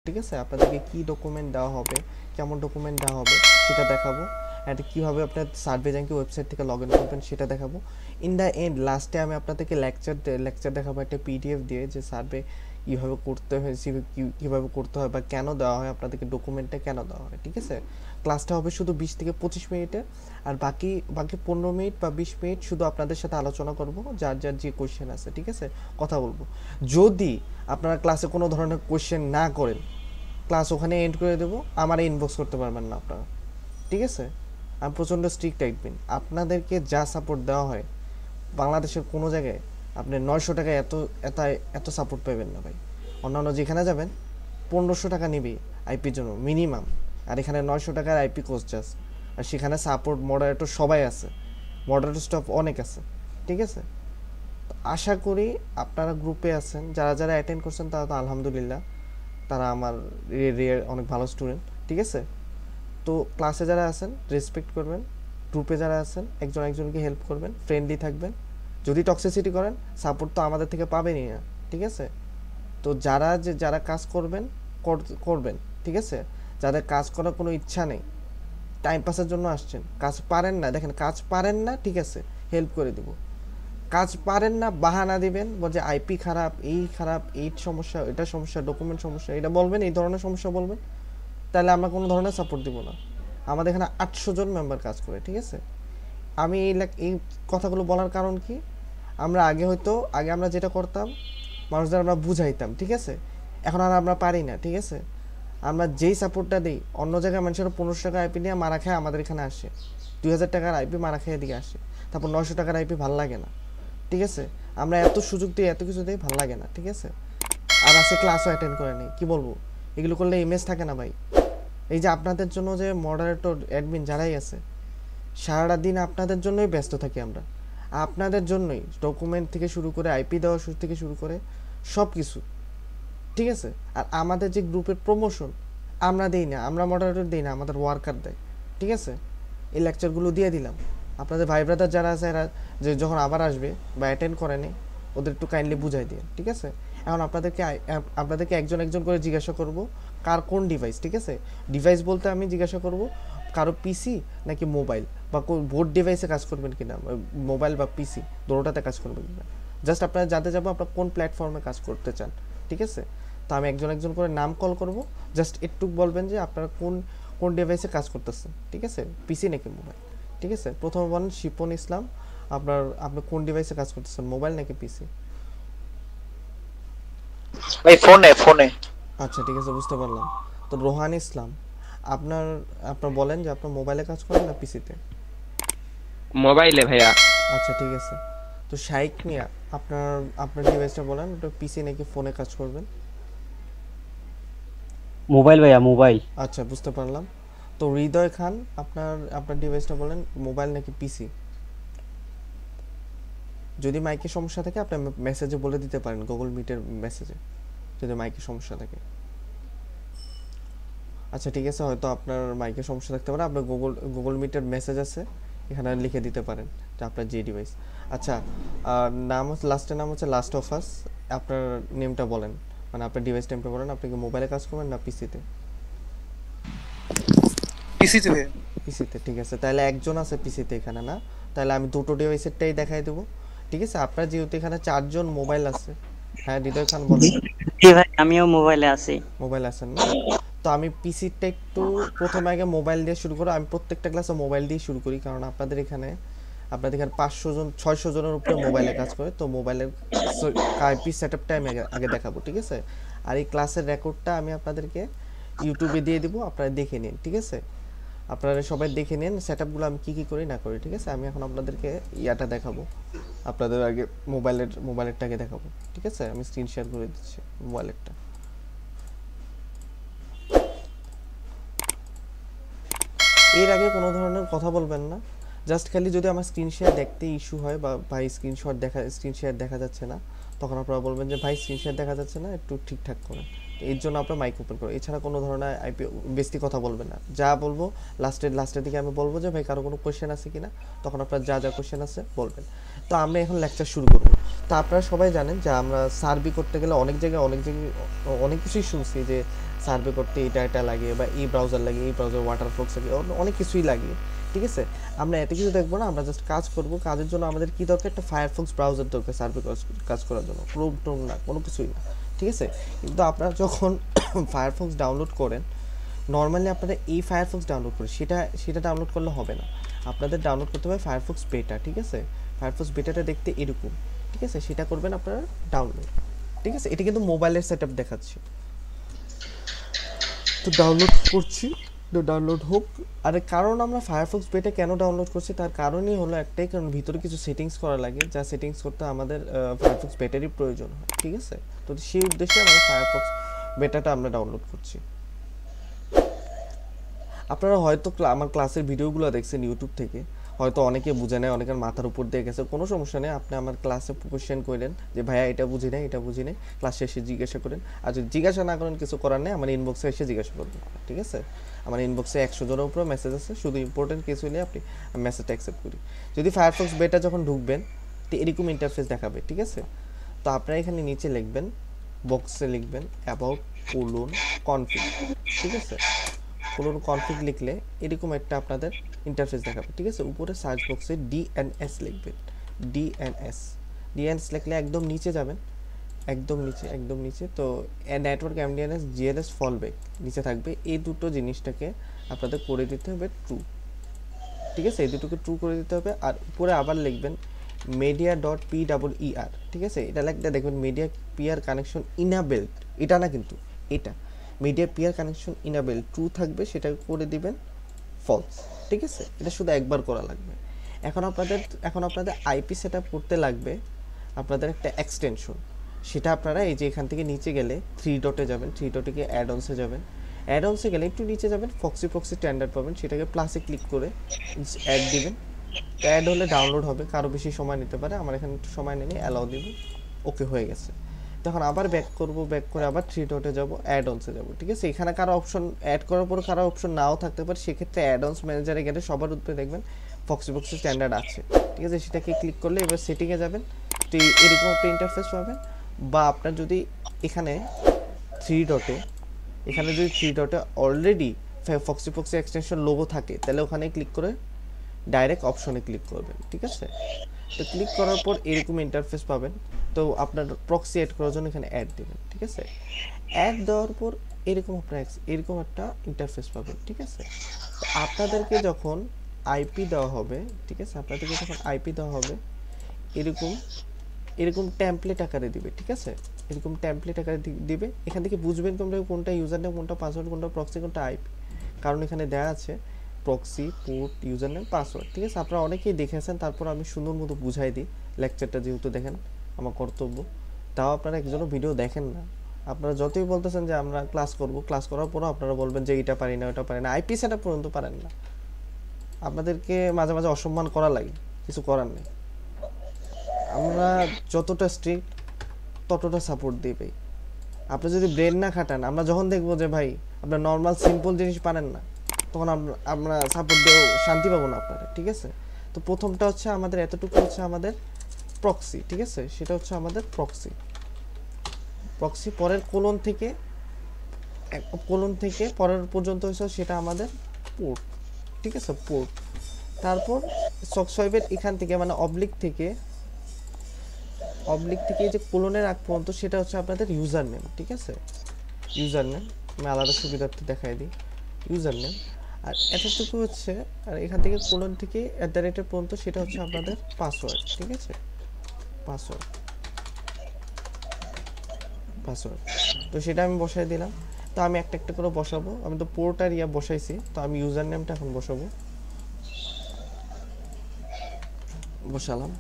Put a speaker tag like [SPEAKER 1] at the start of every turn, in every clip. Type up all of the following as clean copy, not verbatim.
[SPEAKER 1] ঠিক আছে, আপনাদেরকে কি ডকুমেন্ট দেওয়া হবে, কেমন ডকুমেন্ট দেওয়া হবে সেটা দেখাবো, অ্যান্ড কীভাবে আপনার সার্ভে জ্যাঙ্কি ওয়েবসাইট থেকে লগ ইন করবেন সেটা দেখাবো। ইন দ্য এন্ড লাস্টে আমি আপনাদেরকে লেকচার দেখাবো একটা পিডিএফ দিয়ে, যে সার্ভে কীভাবে করতে হয়, কীভাবে করতে হয় বা কেন দেওয়া হয়, আপনাদেরকে ডকুমেন্টটা কেন দেওয়া হয়। ঠিক আছে, ক্লাসটা হবে শুধু 20 থেকে 25 মিনিটের, আর বাকি 15 মিনিট বা 20 মিনিট শুধু আপনাদের সাথে আলোচনা করব, যার যার যে কোয়েশ্চেন আছে। ঠিক আছে, কথা বলবো। যদি আপনারা ক্লাসে কোনো ধরনের কোয়েশ্চেন না করেন, ক্লাস ওখানে এন্ড করে দেবো, আমার ইনবক্স করতে পারবেন না আপনারা। ঠিক আছে, আমি প্রচণ্ড স্ট্রিক্ট টাইপের, আপনাদেরকে যা সাপোর্ট দেওয়া হয় বাংলাদেশের কোনো জায়গায় আপনি 900 টাকায় এত এত সাপোর্ট পাবেন না ভাই। অন্যান্য যেখানে যাবেন 1500 টাকা নেবে আইপির জন্য মিনিমাম, আর এখানে 900 টাকার আইপি কোর্স জাস্ট, আর সেখানে সাপোর্ট মডারেটর সবাই আছে, মডারেটর স্টাফ অনেক আছে। ঠিক আছে, তো আশা করি আপনারা গ্রুপে আছেন, যারা যারা অ্যাটেন্ড করছেন তারা তো আলহামদুলিল্লাহ, তারা আমার অনেক ভালো স্টুডেন্ট। ঠিক আছে, তো ক্লাসে যারা আছেন রেসপেক্ট করবেন, গ্রুপে যারা আছেন একজন একজনকে হেল্প করবেন, ফ্রেন্ডলি থাকবেন। যদি টক্সিসিটি করেন সাপোর্ট তো আমাদের থেকে পাবেনই না। ঠিক আছে, তো যারা কাজ করবেন, ঠিক আছে, যাদের কাজ করার কোনো ইচ্ছা নেই, টাইম পাসের জন্য আসছেন, কাজ পারেন না, দেখেন কাজ পারেন না, ঠিক আছে, হেল্প করে দেব। কাজ পারেন না বাহানা দিবেন, বলছে আইপি খারাপ, এই সমস্যা, এটা সমস্যা, ডকুমেন্ট সমস্যা, এটা বলবেন, এই ধরনের সমস্যা বলবেন, তাহলে আমরা কোনো ধরনের সাপোর্ট দিব না। আমাদের এখানে 800 জন মেম্বার কাজ করে। ঠিক আছে, আমি এই কথাগুলো বলার কারণ কি, আগে আমরা যেটা করতাম মানুষদের আমরা বুঝাইতাম। ঠিক আছে, এখন আর আমরা পারি না। ঠিক আছে, আমরা যেই সাপোর্টটা দিই, অন্য জায়গায় মানুষের 1500 টাকা আইপি নিয়ে মারা খায় আমাদের এখানে আসে, 2000 টাকার আইপি মারা খায় এদিকে আসে, তারপর 900 টাকার আইপি ভাল লাগে না। ঠিক আছে, আমরা এত সুযোগ দিই, এত কিছু দিই, ভাল লাগে না। ঠিক আছে, আর আছে ক্লাসও অ্যাটেন্ড করে নেই, কি বলবো, এগুলো করলে ইমেজ থাকে না ভাই। এই যে আপনাদের জন্য যে মডারেটর অ্যাডমিন যারাই আছে, সারাটা দিন আপনাদের জন্যই ব্যস্ত থাকি আমরা, আপনাদের জন্যই ডকুমেন্ট থেকে শুরু করে আইপি দেওয়া থেকে শুরু করে সব কিছু। ঠিক আছে, আর আমাদের যে গ্রুপের প্রমোশন আমরা দিই না, আমরা মডারেটর দিই না, আমাদের ওয়ার্কার দেয়। ঠিক আছে, এই লেকচারগুলো দিয়ে দিলাম, আপনাদের ভাই ব্রাদার যারা আছে এরা যে যখন আবার আসবে বা অ্যাটেন্ড করেনি ওদের একটু কাইন্ডলি বুঝাই দিয়ে। ঠিক আছে, এখন আপনাদেরকে একজন একজন করে জিজ্ঞাসা করব কার কোন ডিভাইস। ঠিক আছে, ডিভাইস বলতে আমি জিজ্ঞাসা করব কারো পিসি নাকি মোবাইল, বা বোর্ড ডিভাইসে কাজ করবেন কিনা, মোবাইল বা পিসি দুটোটাতে কাজ করবেন কিনা, জাস্ট আপনারা জানতে যাবো আপনারা কোন প্ল্যাটফর্মে কাজ করতে চান। ঠিক আছে, তো আমি একজন একজন করে নাম কল করব, জাস্ট একটু বলবেন যে আপনারা কোন কোন ডিভাইসে কাজ করতেছেন। ঠিক আছে, পিসি নাকি মোবাইল। ঠিক আছে, প্রথমে বলেন শিপন ইসলাম, আপনি কোন ডিভাইসে কাজ করতেছেন, মোবাইল নাকি পিসি?
[SPEAKER 2] ভাই ফোনে।
[SPEAKER 1] আচ্ছা ঠিক আছে, বুঝতে পারলাম। তো রোহান ইসলাম, আপনার আপনার বলেন যে আপনার মোবাইলে কাজ করেন না পিসিতে?
[SPEAKER 3] মোবাইলে ভাইয়া।
[SPEAKER 1] আচ্ছা ঠিক আছে। তো শাইক মিয়া, আপনার আপনার ডিভাইসটা বলেন, ওটা পিসি নাকি ফোনে কাজ করবেন?
[SPEAKER 4] মোবাইল ভাইয়া, মোবাইল।
[SPEAKER 1] আচ্ছা বুঝতে পারলাম। তো হৃদয় খান, আপনার আপনার ডিভাইসটা বলেন, মোবাইল নাকি পিসি? যদি মাইকের সমস্যা থাকে আপনি মেসেজে বলে দিতে পারেন, গুগল মিটের মেসেজে, যদি মাইকের সমস্যা থাকে। আচ্ছা ঠিক আছে, হয়তো আপনার মাইকের সমস্যা থাকতে পারে, আপনার গুগল মিটের মেসেজ আছে, এখানে লিখে দিতে পারেন যে আপনার যে ডিভাইস। আচ্ছা, লাস্টের নাম হচ্ছে লাস্ট অফ আস, আপনার নেমটা বলেন, মানে আপনার ডিভাইস নেমটা বলেন, আপনি কি মোবাইলে কাজ করবেন না পিসিতে?
[SPEAKER 2] পিসিতে ভাই।
[SPEAKER 1] পিসিতে, ঠিক আছে, তাহলে একজন আছে পিসিতে এখানে না, তাহলে আমি দুটো ডিভাইসেরটাই দেখাই দেবো। ঠিক আছে, আপনার যেহেতু এখানে 4জন মোবাইল আছে, হ্যাঁ হৃদয় খান বলেন।
[SPEAKER 5] জি ভাই, আমিও মোবাইলে আছি।
[SPEAKER 1] মোবাইল আছেন না, তো আমি পিসিটা একটু প্রথমে আগে মোবাইল দিয়ে শুরু করব, আমি প্রত্যেকটা ক্লাসে মোবাইল দিয়ে শুরু করি, কারণ আপনাদের এখানে 500 জন 600 জনের উপরে মোবাইলে কাজ করে, তো মোবাইলের আইপি সেটআপটা আমি আগে দেখাবো। ঠিক আছে, আর এই ক্লাসের রেকর্ডটা আমি আপনাদেরকে ইউটিউবে দিয়ে দিব, আপনারা দেখে নিন। ঠিক আছে, আপনারা সবাই দেখে নিন সেটআপগুলো আমি কী কী করি না করি। ঠিক আছে, আমি এখন আপনাদেরকে ইয়াটা দেখাবো, আপনাদের আগে মোবাইলেরটাকে দেখাবো। ঠিক আছে, আমি স্ক্রিন শেয়ার করে দিচ্ছি মোবাইলেরটা। এর আগে কোনো ধরনের কথা বলবেন না, জাস্ট খালি যদি আমার স্ক্রিন শেয়ার দেখতে ইস্যু হয় বা ভাই স্ক্রিন শেয়ার দেখা যাচ্ছে না, তখন আপনারা বলবেন যে ভাই স্ক্রিন শেয়ার দেখা যাচ্ছে না, একটু ঠিকঠাক করেন, এর জন্য আপনার মাইক ওপেন করো। এছাড়া কোনো ধরনের আইপি বেশি কথা বলবেন না, যা বলবো লাস্টের দিকে আমি বলবো যে ভাই কারো কোনো কোয়েশ্চেন আছে কিনা, তখন আপনার যা যা কোয়েশ্চেন আছে বলবেন। তো আমরা এখন লেকচার শুরু করব। তো আপনারা সবাই জানেন যে আমরা সার্ভে করতে গেলে অনেক জায়গায় অনেক কিছুই শুনছি, যে সার্ভে করতে এটা লাগে, বা এই ব্রাউজার লাগে, এই ব্রাউজার ওয়াটারফক্স লাগে, অনেক কিছুই লাগে। ঠিক আছে, আমরা এত কিছু দেখবো না, আমরা জাস্ট কাজ করব। কাজের জন্য আমাদের কি দরকার, একটা ফায়ারফক্স ব্রাউজার দরকার সার্ভে কাজ করার জন্য, ক্রোম টোম না, কোনো কিছুই না। ঠিক আছে, কিন্তু আপনারা যখন ফায়ারফক্স ডাউনলোড করেন, নর্মালি আপনারা এই ফায়ারফক্স ডাউনলোড করেন, সেটা ডাউনলোড করলে হবে না, আপনাদের ডাউনলোড করতে হবে ফায়ারফক্স বেটা। ঠিক আছে, ফায়ারফক্স বেটাটা দেখতে এরকম। ঠিক আছে, সেটা করবেন আপনারা ডাউনলোড। ঠিক আছে, এটা কিন্তু মোবাইলের সেট আপ দেখাচ্ছি, তো ডাউনলোড করছি, তো ডাউনলোড হোক। আর কারণ আমরা ফায়ারফক্স বেটা কেন ডাউনলোড করছি, তার কারণই হলো একটাই, কারণ ভিতরে কিছু সেটিংস করা লাগে, যা সেটিংস করতে আমাদের ফায়ারফক্স বেটারই প্রয়োজন হয়। ঠিক আছে, তো সেই উদ্দেশ্যে আমরা ফায়ারফক্স বেটাটা আমরা ডাউনলোড করছি। আপনারা হয়তো আমার ক্লাসের ভিডিওগুলো দেখছেন ইউটিউব থেকে, হয়তো অনেকে বুঝে নেয়, অনেকের মাথার উপর দিয়ে গেছে, কোনো সমস্যা নেই, আপনি আমার ক্লাসে কোয়েশ্চেন করেন যে ভাইয়া এটা বুঝি নাই, এটা বুঝি নাই, ক্লাস শেষে জিজ্ঞাসা করেন। আর যদি জিজ্ঞাসা না করেন, কিছু করার নেই, আমার ইনবক্সে এসে জিজ্ঞাসা করবেন। ঠিক আছে, আমার ইনবক্সে 100 জনের উপরে মেসেজ আছে, শুধু ইম্পর্টেন্ট কিছু হলে আপনি মেসেজটা অ্যাকসেপ্ট করি। যদি ফায়ারফক্স বেটা যখন ঢুকবেন, তো এরকম ইন্টারফেস দেখাবে। ঠিক আছে, তো আপনারা এখানে নিচে লিখবেন, বক্সে লিখবেন অ্যাবাউট কনফিগ। ঠিক আছে, কনফিগ লিখলে এরকম একটা আপনাদের ইন্টারফেস দেখাবে। ঠিক আছে, উপরে সার্চ বক্সে ডিএনএস লিখবেন, ডিএনএস লিখলে একদম নিচে যাবেন, একদম নিচে তো নেটওয়ার্ক এমডিএনএস জিএলএস ফলব্যাক নিচে থাকবে। এই দুটো জিনিসটাকে আপনাদের করে দিতে হবে ট্রু। ঠিক আছে, এই দুটোকে ট্রু করে দিতে হবে। আর উপরে আবার লিখবেন media.pwer। ঠিক আছে, এটা লিখতে দেখবেন মিডিয়া পিয়ার কানেকশন ইনাবেলড, এটা না কিন্তু, এটা media peer connection enable true থাকবে, সেটা করে দিবেন ফলস। ঠিক আছে, এটা শুধু একবার করা লাগবে। এখন আপনাদের আইপি সেট আপ করতে লাগবে আপনাদের একটা এক্সটেনশন, সেটা আপনারা এই যে এখান থেকে নিচে গেলে 3 ডটে যাবেন, 3 ডটে গিয়ে অ্যাড অনসে যাবেন, অ্যাড অনসে গেলে একটু নিচে যাবেন, ফক্সি স্ট্যান্ডার্ড পাবেন, সেটাকে প্লাসে ক্লিক করে অ্যাড দিবেন। অ্যাড হলে ডাউনলোড হবে, কারো বেশি সময় নিতে পারে, আমার এখানে একটু সময় নেই, অ্যালাউ দিব, ওকে হয়ে গেছে। তখন আবার ব্যাক করে আবার 3 ডটে যাব, অ্যাড অনসে যাব। ঠিক আছে, এখানে কারো অপশন অ্যাড করার পর কারো অপশন নাও থাকতে পারে, সেক্ষেত্রে অ্যাড অনস ম্যানেজারে গেলে সবার উপরে দেখবেন ফক্সি স্ট্যান্ডার্ড আছে। ঠিক আছে, সেটাকে ক্লিক করলে এবার সেটিংয়ে যাবেন, তো এরকম একটা ইন্টারফেস পাবেন। বা আপনার যদি এখানে 3 ডটে অলরেডি ফক্সি এক্সটেনশন লোগো থাকে, তাহলে ওখানে ক্লিক করে ডাইরেক্ট অপশনে ক্লিক করবেন। ঠিক আছে, তো ক্লিক করার পর এরকম ইন্টারফেস পাবেন, তো আপনার প্রক্সি অ্যাড করার জন্য এখানে অ্যাড দেবেন। ঠিক আছে, অ্যাড দেওয়ার পর এরকম একটা ইন্টারফেস পাবেন। ঠিক আছে, তো আপনাদেরকে যখন আইপি দেওয়া হবে, ঠিক আছে, এরকম টেমপ্লেট আকারে দিবে। ঠিক আছে, এরকম টেমপ্লেট আকারে দিবে, এখান থেকে বুঝবেন তোমরা কোনটা ইউজার নেম, কোনটা পাসওয়ার্ড, কোনটা প্রক্সি, কোনটা আইপি, কারণ এখানে দেওয়া আছে proxy, port, user name, password. ঠিক আছে, আপনারা অনেকেই দেখেছেন, তারপর আমি সুন্দর মতো বুঝাই দিই লেকচারটা, যেহেতু দেখেন আমার কর্তব্য, তাও আপনারা একজনও ভিডিও দেখেন না। আপনারা যতই বলতেছেন যে আমরা ক্লাস করার পরও আপনারা বলবেন যে এটা পারি না, ওটা পারি না, আইপি সেটআপ পর্যন্ত পারেন না। আপনাদেরকে মাঝে মাঝে অসম্মান করা লাগে, কিছু করার নেই। আমরা যতটা স্ট্রিক্ট ততটা সাপোর্ট দিই ভাই। আপনি যদি ব্রেন না খাটান, আমরা যখন দেখবো যে ভাই আপনার নর্মাল সিম্পল জিনিস পারেন না, তখন আমরা সাপোর্ট দিয়েও শান্তি পাবো না আপনারা। ঠিক আছে, তো প্রথমটা হচ্ছে আমাদের এতটুকু হচ্ছে আমাদের প্রক্সি। ঠিক আছে, সেটা হচ্ছে আমাদের প্রক্সি। পরের কোলন থেকে পরের পর্যন্ত হচ্ছে সেটা আমাদের পোর্ট। ঠিক আছে, পোর্ট। তারপর সক্সওয়েবের এখান থেকে মানে অবলিক থেকে যে কোলনের আগ পর্যন্ত সেটা হচ্ছে আপনাদের ইউজার নেম। ঠিক আছে, ইউজার নেম আমি আলাদা সুবিধার্থে দেখাই দিই, ইউজার নেম। আর এতটুকু হচ্ছে, আর এখান থেকে কোলন থেকে @ পর্যন্ত সেটা হচ্ছে আপনাদের পাসওয়ার্ড। ঠিক আছে, পাসওয়ার্ড, তো সেটা আমি বসাই দিলাম। তো আমি একটা একটা করে বসাবো, আমি তো পোর্ট আর বসাইছি, তো আমি ইউজার নেমটা এখন বসালাম,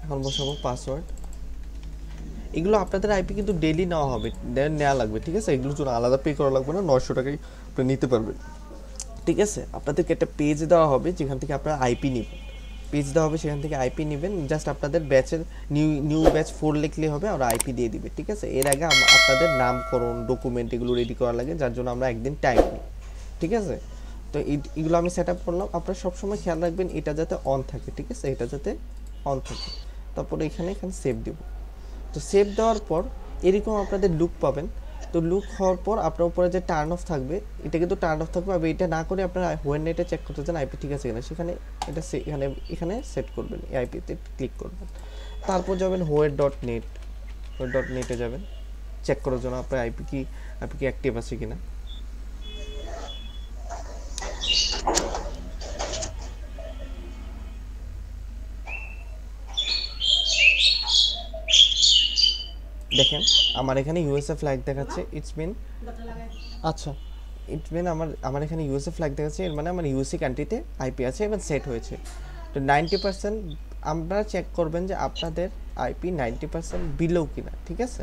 [SPEAKER 1] এখন বসাবো পাসওয়ার্ড। এগুলো আপনাদের আইপি কিন্তু ডেইলি নেওয়া লাগবে। ঠিক আছে, এগুলোর জন্য আলাদা পে করা লাগবে না, 900 টাকায় আপনি নিতে পারবেন। ঠিক আছে, আপনাদেরকে একটা পেজ দেওয়া হবে যেখান থেকে আপনারা আইপি নেবেন, সেখান থেকে আইপি নেবেন। জাস্ট আপনাদের ব্যাচের নিউ ব্যাচ 4 লিখলে হবে, আর আইপি দিয়ে দিবে। ঠিক আছে, এর আগে আপনাদের নামকরণ, ডকুমেন্ট এগুলো রেডি করা লাগে, যার জন্য আমরা একদিন টাইম নিই। ঠিক আছে, তো এগুলো আমি সেট আপ করলাম। আপনারা সবসময় খেয়াল রাখবেন এটা যাতে অন থাকে। ঠিক আছে, এটা যাতে অন থাকে। তারপরে এখানে সেভ দিব। তো সেভ দেওয়ার পর এরকম আপনাদের লুক পাবেন। তো লুক হওয়ার পর আপনার উপরে যে টার্ন অফ থাকবে এটা কিন্তু টার্ন অফ থাকবে, আর এটা না করে আপনারা হোয়েন নেটে চেক করতে চান আইপি ঠিক আছে কিনা, সেখানে এটা এখানে সেট করবেন, এই আইপিতে ক্লিক করবেন, তারপর যাবেন হোয়ের.নেটে যাবেন চেক করার জন্য আপনার আইপি কি অ্যাক্টিভ আছে কিনা। দেখেন আমার এখানে ইউএসএ ফ্ল্যাগ দেখাচ্ছে, আচ্ছা ইটস মিন আমার এখানে ইউএসএ ফ্ল্যাগ দেখাচ্ছে, এর মানে আমার ইউএসএ কান্ট্রিতে আইপি আছে এবং সেট হয়েছে। তো 90% আপনারা চেক করবেন যে আপনাদের আইপি 90% বিলো কিনা, ঠিক আছে।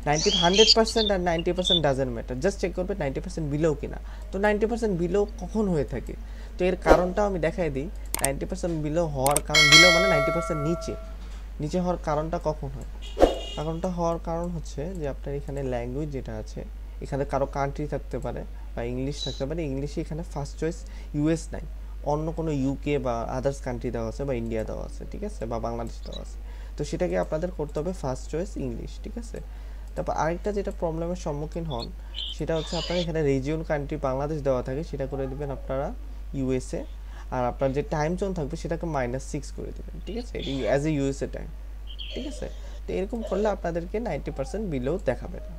[SPEAKER 1] 100% আর 90% ডাজেন্ট ম্যাটার, জাস্ট চেক করবেন 90% বিলো কিনা। তো 90% বিলো কখন হয়ে থাকে, তো এর কারণটাও আমি দেখাই দিই। 90% বিলো হওয়ার কারণ, বিলো মানে 90% নিচে হওয়ার কারণটা কখন হয়, হওয়ার কারণ হচ্ছে যে আপনার এখানে ল্যাঙ্গুয়েজ যেটা আছে, এখানে কারো কান্ট্রি থাকতে পারে বা ইংলিশ থাকতে পারে, ইংলিশে এখানে ফার্স্ট চয়েস ইউএস নাই, অন্য কোনো ইউকে বা আদার্স কান্ট্রি দেওয়া আছে বা ইন্ডিয়া দেওয়া আছে, ঠিক আছে, বা বাংলাদেশ দেওয়া আছে। তো সেটাকে আপনাদের করতে হবে ফার্স্ট চয়েস ইংলিশ, ঠিক আছে। তারপর আরেকটা যেটা প্রবলেমের সম্মুখীন হন সেটা হচ্ছে আপনার এখানে রিজিয়ন কান্ট্রি বাংলাদেশ দেওয়া থাকে, সেটা করে দেবেন আপনারা ইউএসএ, আর আপনার যে টাইম জোন থাকবে সেটাকে -6 করে দেবেন, ঠিক আছে, অ্যাজ এ ইউএসএ টাইম, ঠিক আছে। তো এরকম করলে আপনাদেরকে 90% বিলো দেখাবে না,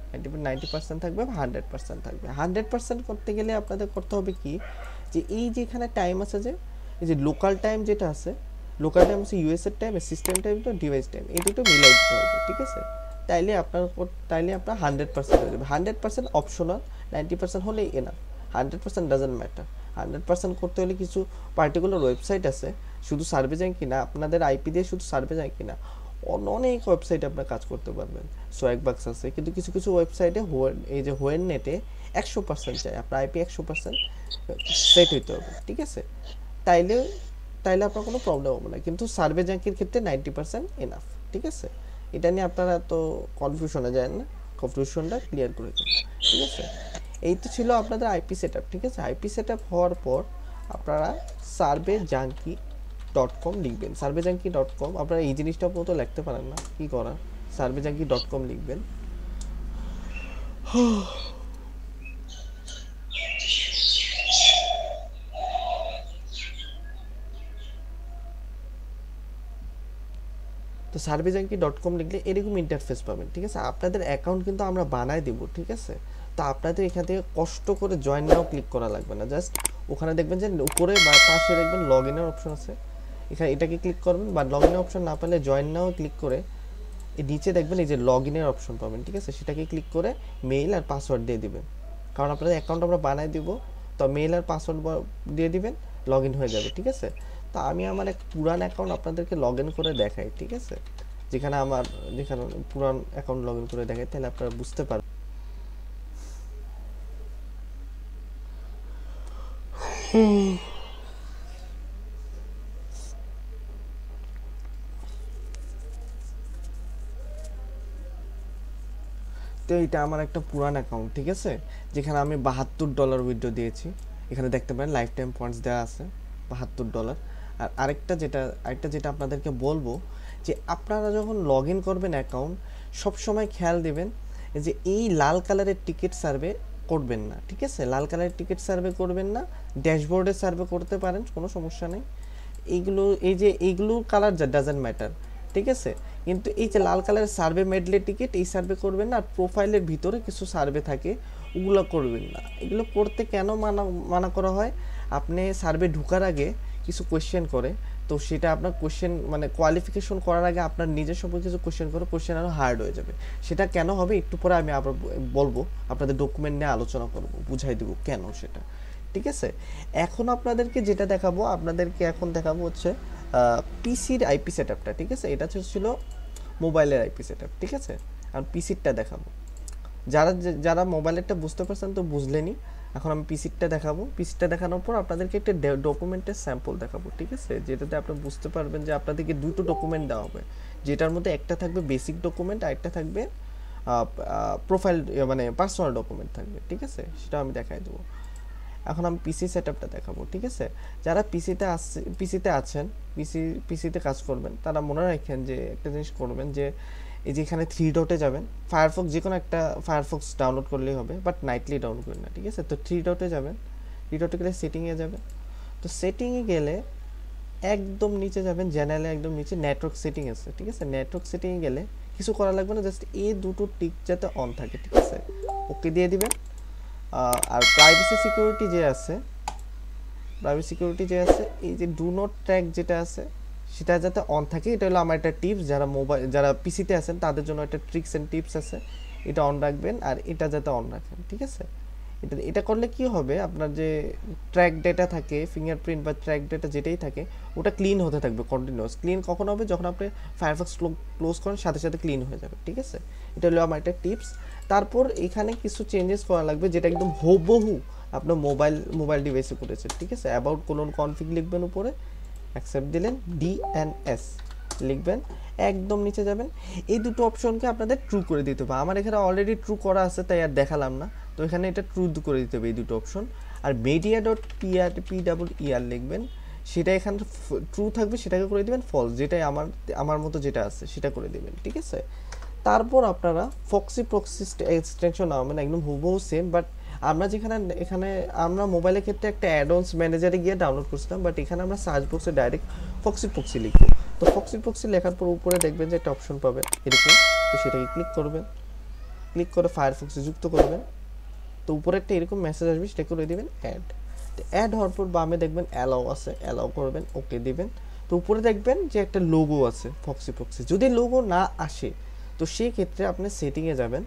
[SPEAKER 1] 90% থাকবে বা 100% থাকবে। 100% করতে গেলে আপনাদের করতে হবে কি, যে এই যে এখানে টাইম আছে, যে এই যে লোকাল টাইম যেটা আছে, লোকাল টাইম হচ্ছে ইউএসএর টাইম, সিস্টেম টাইম তো ডিভাইস টাইম, এই দুটো মিলাই দিতে হবে, ঠিক আছে। তাইলে আপনার 100% হয়ে যাবে। 100% অপশনাল, 90% হলেই এনাফ। 100% doesn't matter. 100% করতে হলে কিছু পার্টিকুলার ওয়েবসাইট আছে, শুধু সার্ভে যায় কিনা, আপনাদের আইপি দিয়ে শুধু সার্ভে যায় কিনা, অনেক ওয়েবসাইটে আপনার কাজ করতে পারবেন। সোয়াগবাক্স আছে, কিন্তু কিছু ওয়েবসাইটে এই যে হোয়েন নেটে 100% চাই, আপনার আইপি 100% সেট হইতে হবে, ঠিক আছে। তাইলে আপনার কোনো প্রবলেম হবে না, কিন্তু সার্ভে জ্যাঙ্কির ক্ষেত্রে 90% এনাফ, ঠিক আছে। এটা নিয়ে আপনারা তো কনফিউশনে যায় না, কনফিউশনটা ক্লিয়ার করে দিন, ঠিক আছে। এই তো ছিল আপনাদের আইপি সেটআপ, ঠিক আছে। আইপি সেটআপ হওয়ার পর আপনারা surveyjunkie.com লিখবেন। surveyjunkie.com, আপনারা এই জিনিসটা পর্যন্ত লিখতে পারেন না, কি করা, surveyjunkie.com লিখবেন। তো surveyjunkie.com লিখলে এরকম ইন্টারফেস পাবেন, ঠিক আছে। আপনাদের অ্যাকাউন্ট কিন্তু আমরা বানায় দেব, ঠিক আছে। তো আপনাদের এখান থেকে কষ্ট করে জয়েন নাও ক্লিক করা লাগবে না, জাস্ট ওখানে দেখবেন যে উপরে বা পাশে দেখবেন লগ ইনের অপশন আছে, এখানে এটাকে ক্লিক করবেন, বা লগ ইনের অপশন না পেলে জয়েন নাও ক্লিক করে এই নিচে দেখবেন এই যে লগ ইনের অপশন পাবেন, ঠিক আছে। সেটাকে ক্লিক করে মেইল আর পাসওয়ার্ড দিয়ে দিবেন, কারণ আপনাদের অ্যাকাউন্ট আমরা বানায় দিব। তো মেইল আর পাসওয়ার্ড দিয়ে দিবেন, লগ ইন হয়ে যাবে, ঠিক আছে। তো আমি আমার এক পুরান অ্যাকাউন্ট আপনাদেরকে লগ ইন করে দেখাই, ঠিক আছে, যেখানে পুরান অ্যাকাউন্ট লগ ইন করে দেখাই, তাহলে আপনারা বুঝতে পারবেন। তো এটা আমার একটা পুরান অ্যাকাউন্ট, ঠিক আছে, যেখানে আমি $72 উইথড্র দিয়েছি। এখানে দেখতে পারেন লাইফ টাইম পয়েন্টস দেওয়া আছে $72। আর আরেকটা যেটা আপনাদেরকে বলবো, যে আপনারা যখন লগ ইন করবেন অ্যাকাউন্ট, সবসময় খেয়াল দেবেন যে এই লাল কালারের টিকিট সার্ভে করবেন না, ঠিক আছে। লাল কালারের টিকিট সার্ভে করবেন না, ড্যাশবোর্ডে সার্ভে করতে পারেন, কোনো সমস্যা নেই। এইগুলো কালার ডাজেন্ট ম্যাটার, ঠিক আছে। কিন্তু এই যে লাল কালারের সার্ভে মেডলে টিকিট, এই সার্ভে করবেন না। আর প্রোফাইলের ভিতরে কিছু সার্ভে থাকে, ওগুলো করবেন না। এগুলো করতে কেন মানা করা হয়, আপনি সার্ভে ঢোকার আগে কিছু কোয়েশ্চেন করে, তো সেটা আপনার কোয়েশ্চেন মানে কোয়ালিফিকেশন করার আগে আপনার নিজের সম্পর্কে কিছু কোয়েশ্চেন করে, কোয়েশ্চেন আরও হার্ড হয়ে যাবে। সেটা কেন হবে একটু পরে আমি আবার বলবো, আপনাদের ডকুমেন্ট নিয়ে আলোচনা করব, বুঝাই দেবো কেন সেটা, ঠিক আছে। এখন আপনাদেরকে যেটা দেখাবো, এখন দেখাবো হচ্ছে পিসির আইপি সেটআপটা, ঠিক আছে। এটা ছিল মোবাইলের আইপি সেটআপ, ঠিক আছে। আর পিসিরটা দেখাবো, যারা মোবাইলেরটা বুঝতে পারছেন তো বুঝলেনই। এখন আমি পিসিরটা দেখাবো। পিসিরটা দেখানোর পর আপনাদেরকে একটা ডকুমেন্টের স্যাম্পল দেখাবো, ঠিক আছে, যেটাতে আপনি বুঝতে পারবেন যে আপনাদেরকে দুটো ডকুমেন্ট দেওয়া হবে, যেটার মধ্যে একটা থাকবে বেসিক ডকুমেন্ট, আর একটা থাকবে প্রোফাইল মানে পার্সোনাল ডকুমেন্ট থাকবে, ঠিক আছে। সেটা আমি দেখাই দেবো। এখন আমি পিসি সেটআপটা দেখাবো, ঠিক আছে। যারা পিসিতে আছেন, পিসিতে কাজ করবেন, তারা মনে রাখেন যে একটা জিনিস করবেন, যে এই যে এখানে থ্রি ডটে যাবেন, ফায়ারফক্স যে কোনো একটা ফায়ারফক্স ডাউনলোড করলেই হবে, বাট নাইটলি ডাউনলোড করেন না, ঠিক আছে? তো থ্রি ডটে যাবেন, থ্রি ডটে গেলে সেটিংয়ে যাবেন। তো সেটিংয়ে গেলে একদম নিচে যাবেন, জেনারেলে একদম নিচে নেটওয়ার্ক সেটিং আছে, ঠিক আছে? নেটওয়ার্ক সেটিংয়ে গেলে কিছু করা লাগবে না, জাস্ট এই দুটো টিক যাতে অন থাকে, ঠিক আছে? ওকে দিয়ে দিবেন। আর প্রাইভেসি সিকিউরিটি যে আছে, প্রাইভেসি সিকিউরিটি যে আছে, এই যে ডু নট ট্র্যাক যেটা আছে সেটা যাতে অন থাকে। এটা হলো আমার একটা টিপস, যারা মোবাইল যারা পিসিতে আছেন তাদের জন্য একটা ট্রিক্স অ্যান্ড টিপস আছে, এটা অন রাখবেন আর এটা যাতে অন রাখেন, ঠিক আছে? এটা করলে কি হবে, আপনার যে ট্র্যাক ডেটা থাকে, ফিঙ্গারপ্রিন্ট বা ট্র্যাক ডেটা যেটাই থাকে ওটা ক্লিন হতে থাকবে কন্টিনিউয়াস। ক্লিন কখন হবে, যখন আপনি ফায়ারফক্স ক্লোজ করেন সাথে সাথে ক্লিন হয়ে যাবে, ঠিক আছে? এটা হলো আমার একটা টিপস। তারপর এখানে কিছু চেঞ্জেস করা লাগবে যেটা একদম হুবহু আপনার মোবাইল ডিভাইসে করেছে, ঠিক আছে? অ্যাবাউট কোলন কনফিগ লিখবেন, উপরে অ্যাকসেপ্ট দিলেন, ডিএনএস লিখবেন, একদম নিচে যাবেন। এই দুটো অপশনকে আপনাদের ট্রু করে দিতে হবে। আমার এখানে অলরেডি ট্রু করা আছে তাই আর দেখালাম না, তো এখানে এটা ট্রু করে দিতে হবে এই দুটো অপশন। আর media ডট PWER লিখবেন, সেটা এখানে ট্রু থাকবে, সেটাকে করে দিবেন ফলস, যেটাই আমার মতো যেটা আছে সেটা করে দিবেন, ঠিক আছে? তারপর আপনারা ফক্সি প্রক্সি এক্সটেনশন নামাবেন, একদম হুবহু সেম, বাট আমরা যেখানে এখানে আমরা মোবাইলের ক্ষেত্রে একটা অ্যাডভান্স ম্যানেজারে গিয়ে ডাউনলোড করছিলাম, বাট এখানে আমরা সার্চ বক্সে ডাইরেক্ট ফক্সি লিখবো। তো ফক্সি লেখার পর উপরে দেখবেন যে একটা অপশন পাবেন এরকম, তো সেটাকে ক্লিক করবেন, ক্লিক করে ফায়ারফক্সে যুক্ত করবেন। তো উপরে একটা এরকম মেসেজ আসবে, সেটা করে দিবেন অ্যাড। তো অ্যাড হওয়ার পর বামে দেখবেন অ্যালাউ আছে, অ্যালাউ করবেন, ওকে দিবেন। তো উপরে দেখবেন যে একটা লোগো আছে ফক্সি। যদি লোগো না আসে তো সেই ক্ষেত্রে আপনি সেটিংয়ে যাবেন,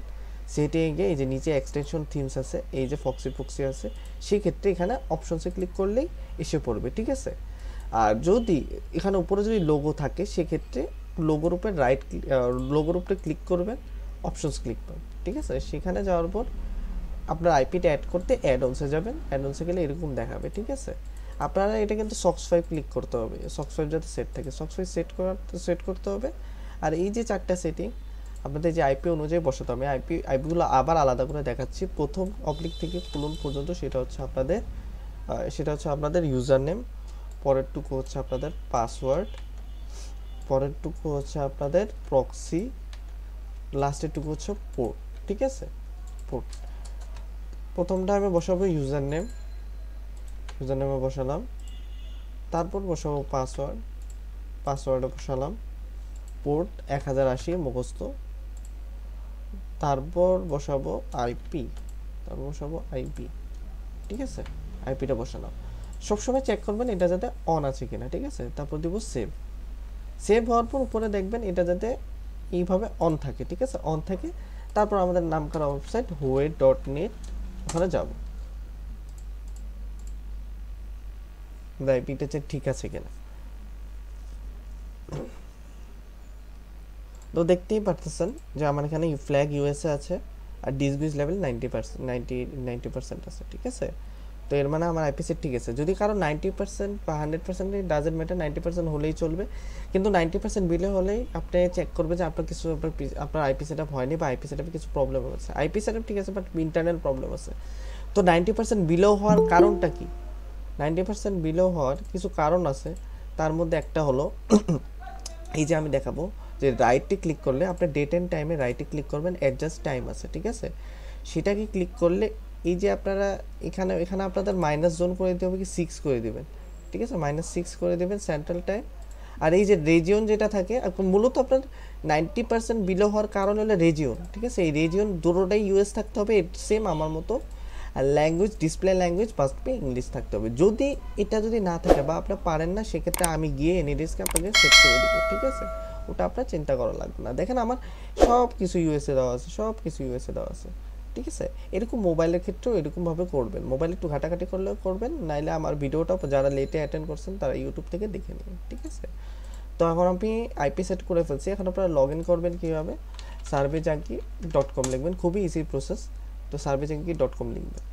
[SPEAKER 1] সেটিংয়ে গিয়ে এই যে নিচে এক্সটেনশন থিমস আছে, এই যে ফক্সি আছে, সেই ক্ষেত্রে এখানে অপশনসে ক্লিক করলেই এসে পড়বে, ঠিক আছে? আর যদি এখানে উপরে যদি লোগো থাকে সেক্ষেত্রে লোগোর উপরে ক্লিক করবেন, অপশনস ক্লিক করবেন, ঠিক আছে? সেখানে যাওয়ার পর আপনার আইপিটা অ্যাড করতে অ্যাড অনসে যাবেন, অ্যাড অনসে গেলে এরকম দেখাবে, ঠিক আছে? আপনারা এটা কিন্তু সক্স 5 ক্লিক করতে হবে, সক্স 5 যাতে সেট থাকে, সক্স 5 সেট করতে হবে। আর এই যে চারটা সেটিং আপনাদের যে আইপি অনুযায়ী বসাতে হবে, আইপিগুলো আবার আলাদা করে দেখাচ্ছি। প্রথম অবলিক থেকে কোলন পর্যন্ত সেটা হচ্ছে আপনাদের ইউজার নেম, পরেরটুকু হচ্ছে আপনাদের পাসওয়ার্ড, পরেরটুকু হচ্ছে আপনাদের প্রক্সি, লাস্টেরটুকু হচ্ছে পোর্ট, ঠিক আছে? পোর্ট প্রথমটা আমি বসাবো ইউজার নেমে বসালাম, তারপর বসাবো পাসওয়ার্ডে বসালাম, পোর্ট 1080 মুখস্থ, তারপর বসাবো আইপি, ঠিক আছে? আইপিটা বসালাম। সবসময় চেক করবেন এটা যাতে অন আছে কিনা, ঠিক আছে? তারপর দিব সেভ হওয়ার পর উপরে দেখবেন এটা যাতে এইভাবে অন থাকে, ঠিক আছে? অন থাকে। তারপর আমাদের নাম করা ওয়েবসাইট huawei.net, ওখানে যাব, আইপিটা চেক ঠিক আছে কিনা। তো দেখতেই পারতেছেন যে আমার এখানে ফ্ল্যাগ ইউএসএ আছে আর ডিসগুইজ লেভেল 90% আছে, ঠিক আছে? তো এর মানে আমার আইপি সেট ঠিক আছে। যদি কারো 90% বা 100% ডাজেন্ট ম্যাটার, 90% হলেই চলবে, কিন্তু 90% বিলে হলেই আপনি চেক করবে যে আপনার আইপি সেটআপ হয়নি বা আইপি সেটআপে কিছু প্রবলেম আছে। আইপি সেটআপ ঠিক আছে বাট ইন্টারনাল প্রবলেম আছে। তো 90% বিলো হওয়ার কারণটা কি? 90% বিলো হওয়ার কিছু কারণ আছে, তার মধ্যে একটা হলো এই যে আমি দেখাবো যে রাইটে ক্লিক করলে আপনি ডেট অ্যান্ড টাইমে রাইটে ক্লিক করবেন, অ্যাডজাস্ট টাইম আছে, ঠিক আছে? সেটাকে ক্লিক করলে এই যে আপনারা এখানে আপনাদের মাইনাস জোন করে দিতে হবে, কি 6 করে দিবেন, ঠিক আছে? -6 করে দিবেন সেন্ট্রাল টাইম। আর এই যে রেজিয়ন যেটা থাকে, মূলত আপনার 90% বিলো হওয়ার কারণ হলো রেজিয়ন, ঠিক আছে? এই রেজিয়ন দুটোটাই ইউএস থাকতে হবে, সেম আমার মতো। আর language, display language must be English থাকতে হবে। যদি না থাকে বা আপনি পারেন না, সেক্ষেত্রে আমি গিয়ে এনইডিএসকে আপনাকে সেট করে দেবো, ঠিক আছে? ওটা আপনার চিন্তা করা লাগবে না। দেখেন আমার সব কিছু ইউএসএ দেওয়া আছে, ঠিক আছে? এরকম মোবাইলের ক্ষেত্রেও এরকমভাবে করবেন, মোবাইল একটু ঘাটাঘাটি করলেও করবেন, নাইলে আমার ভিডিওটা যারা লেটে অ্যাটেন্ড করছেন তারা ইউটিউব থেকে দেখে নিন, ঠিক আছে? তো এখন আমি আইপি সেট করে ফেলছি, এখন আপনারা লগ ইন করবেন কীভাবে? surveyjunkie.com লিখবেন, খুবই ইজি প্রসেস। তো surveyjunkie.com লিখবেন।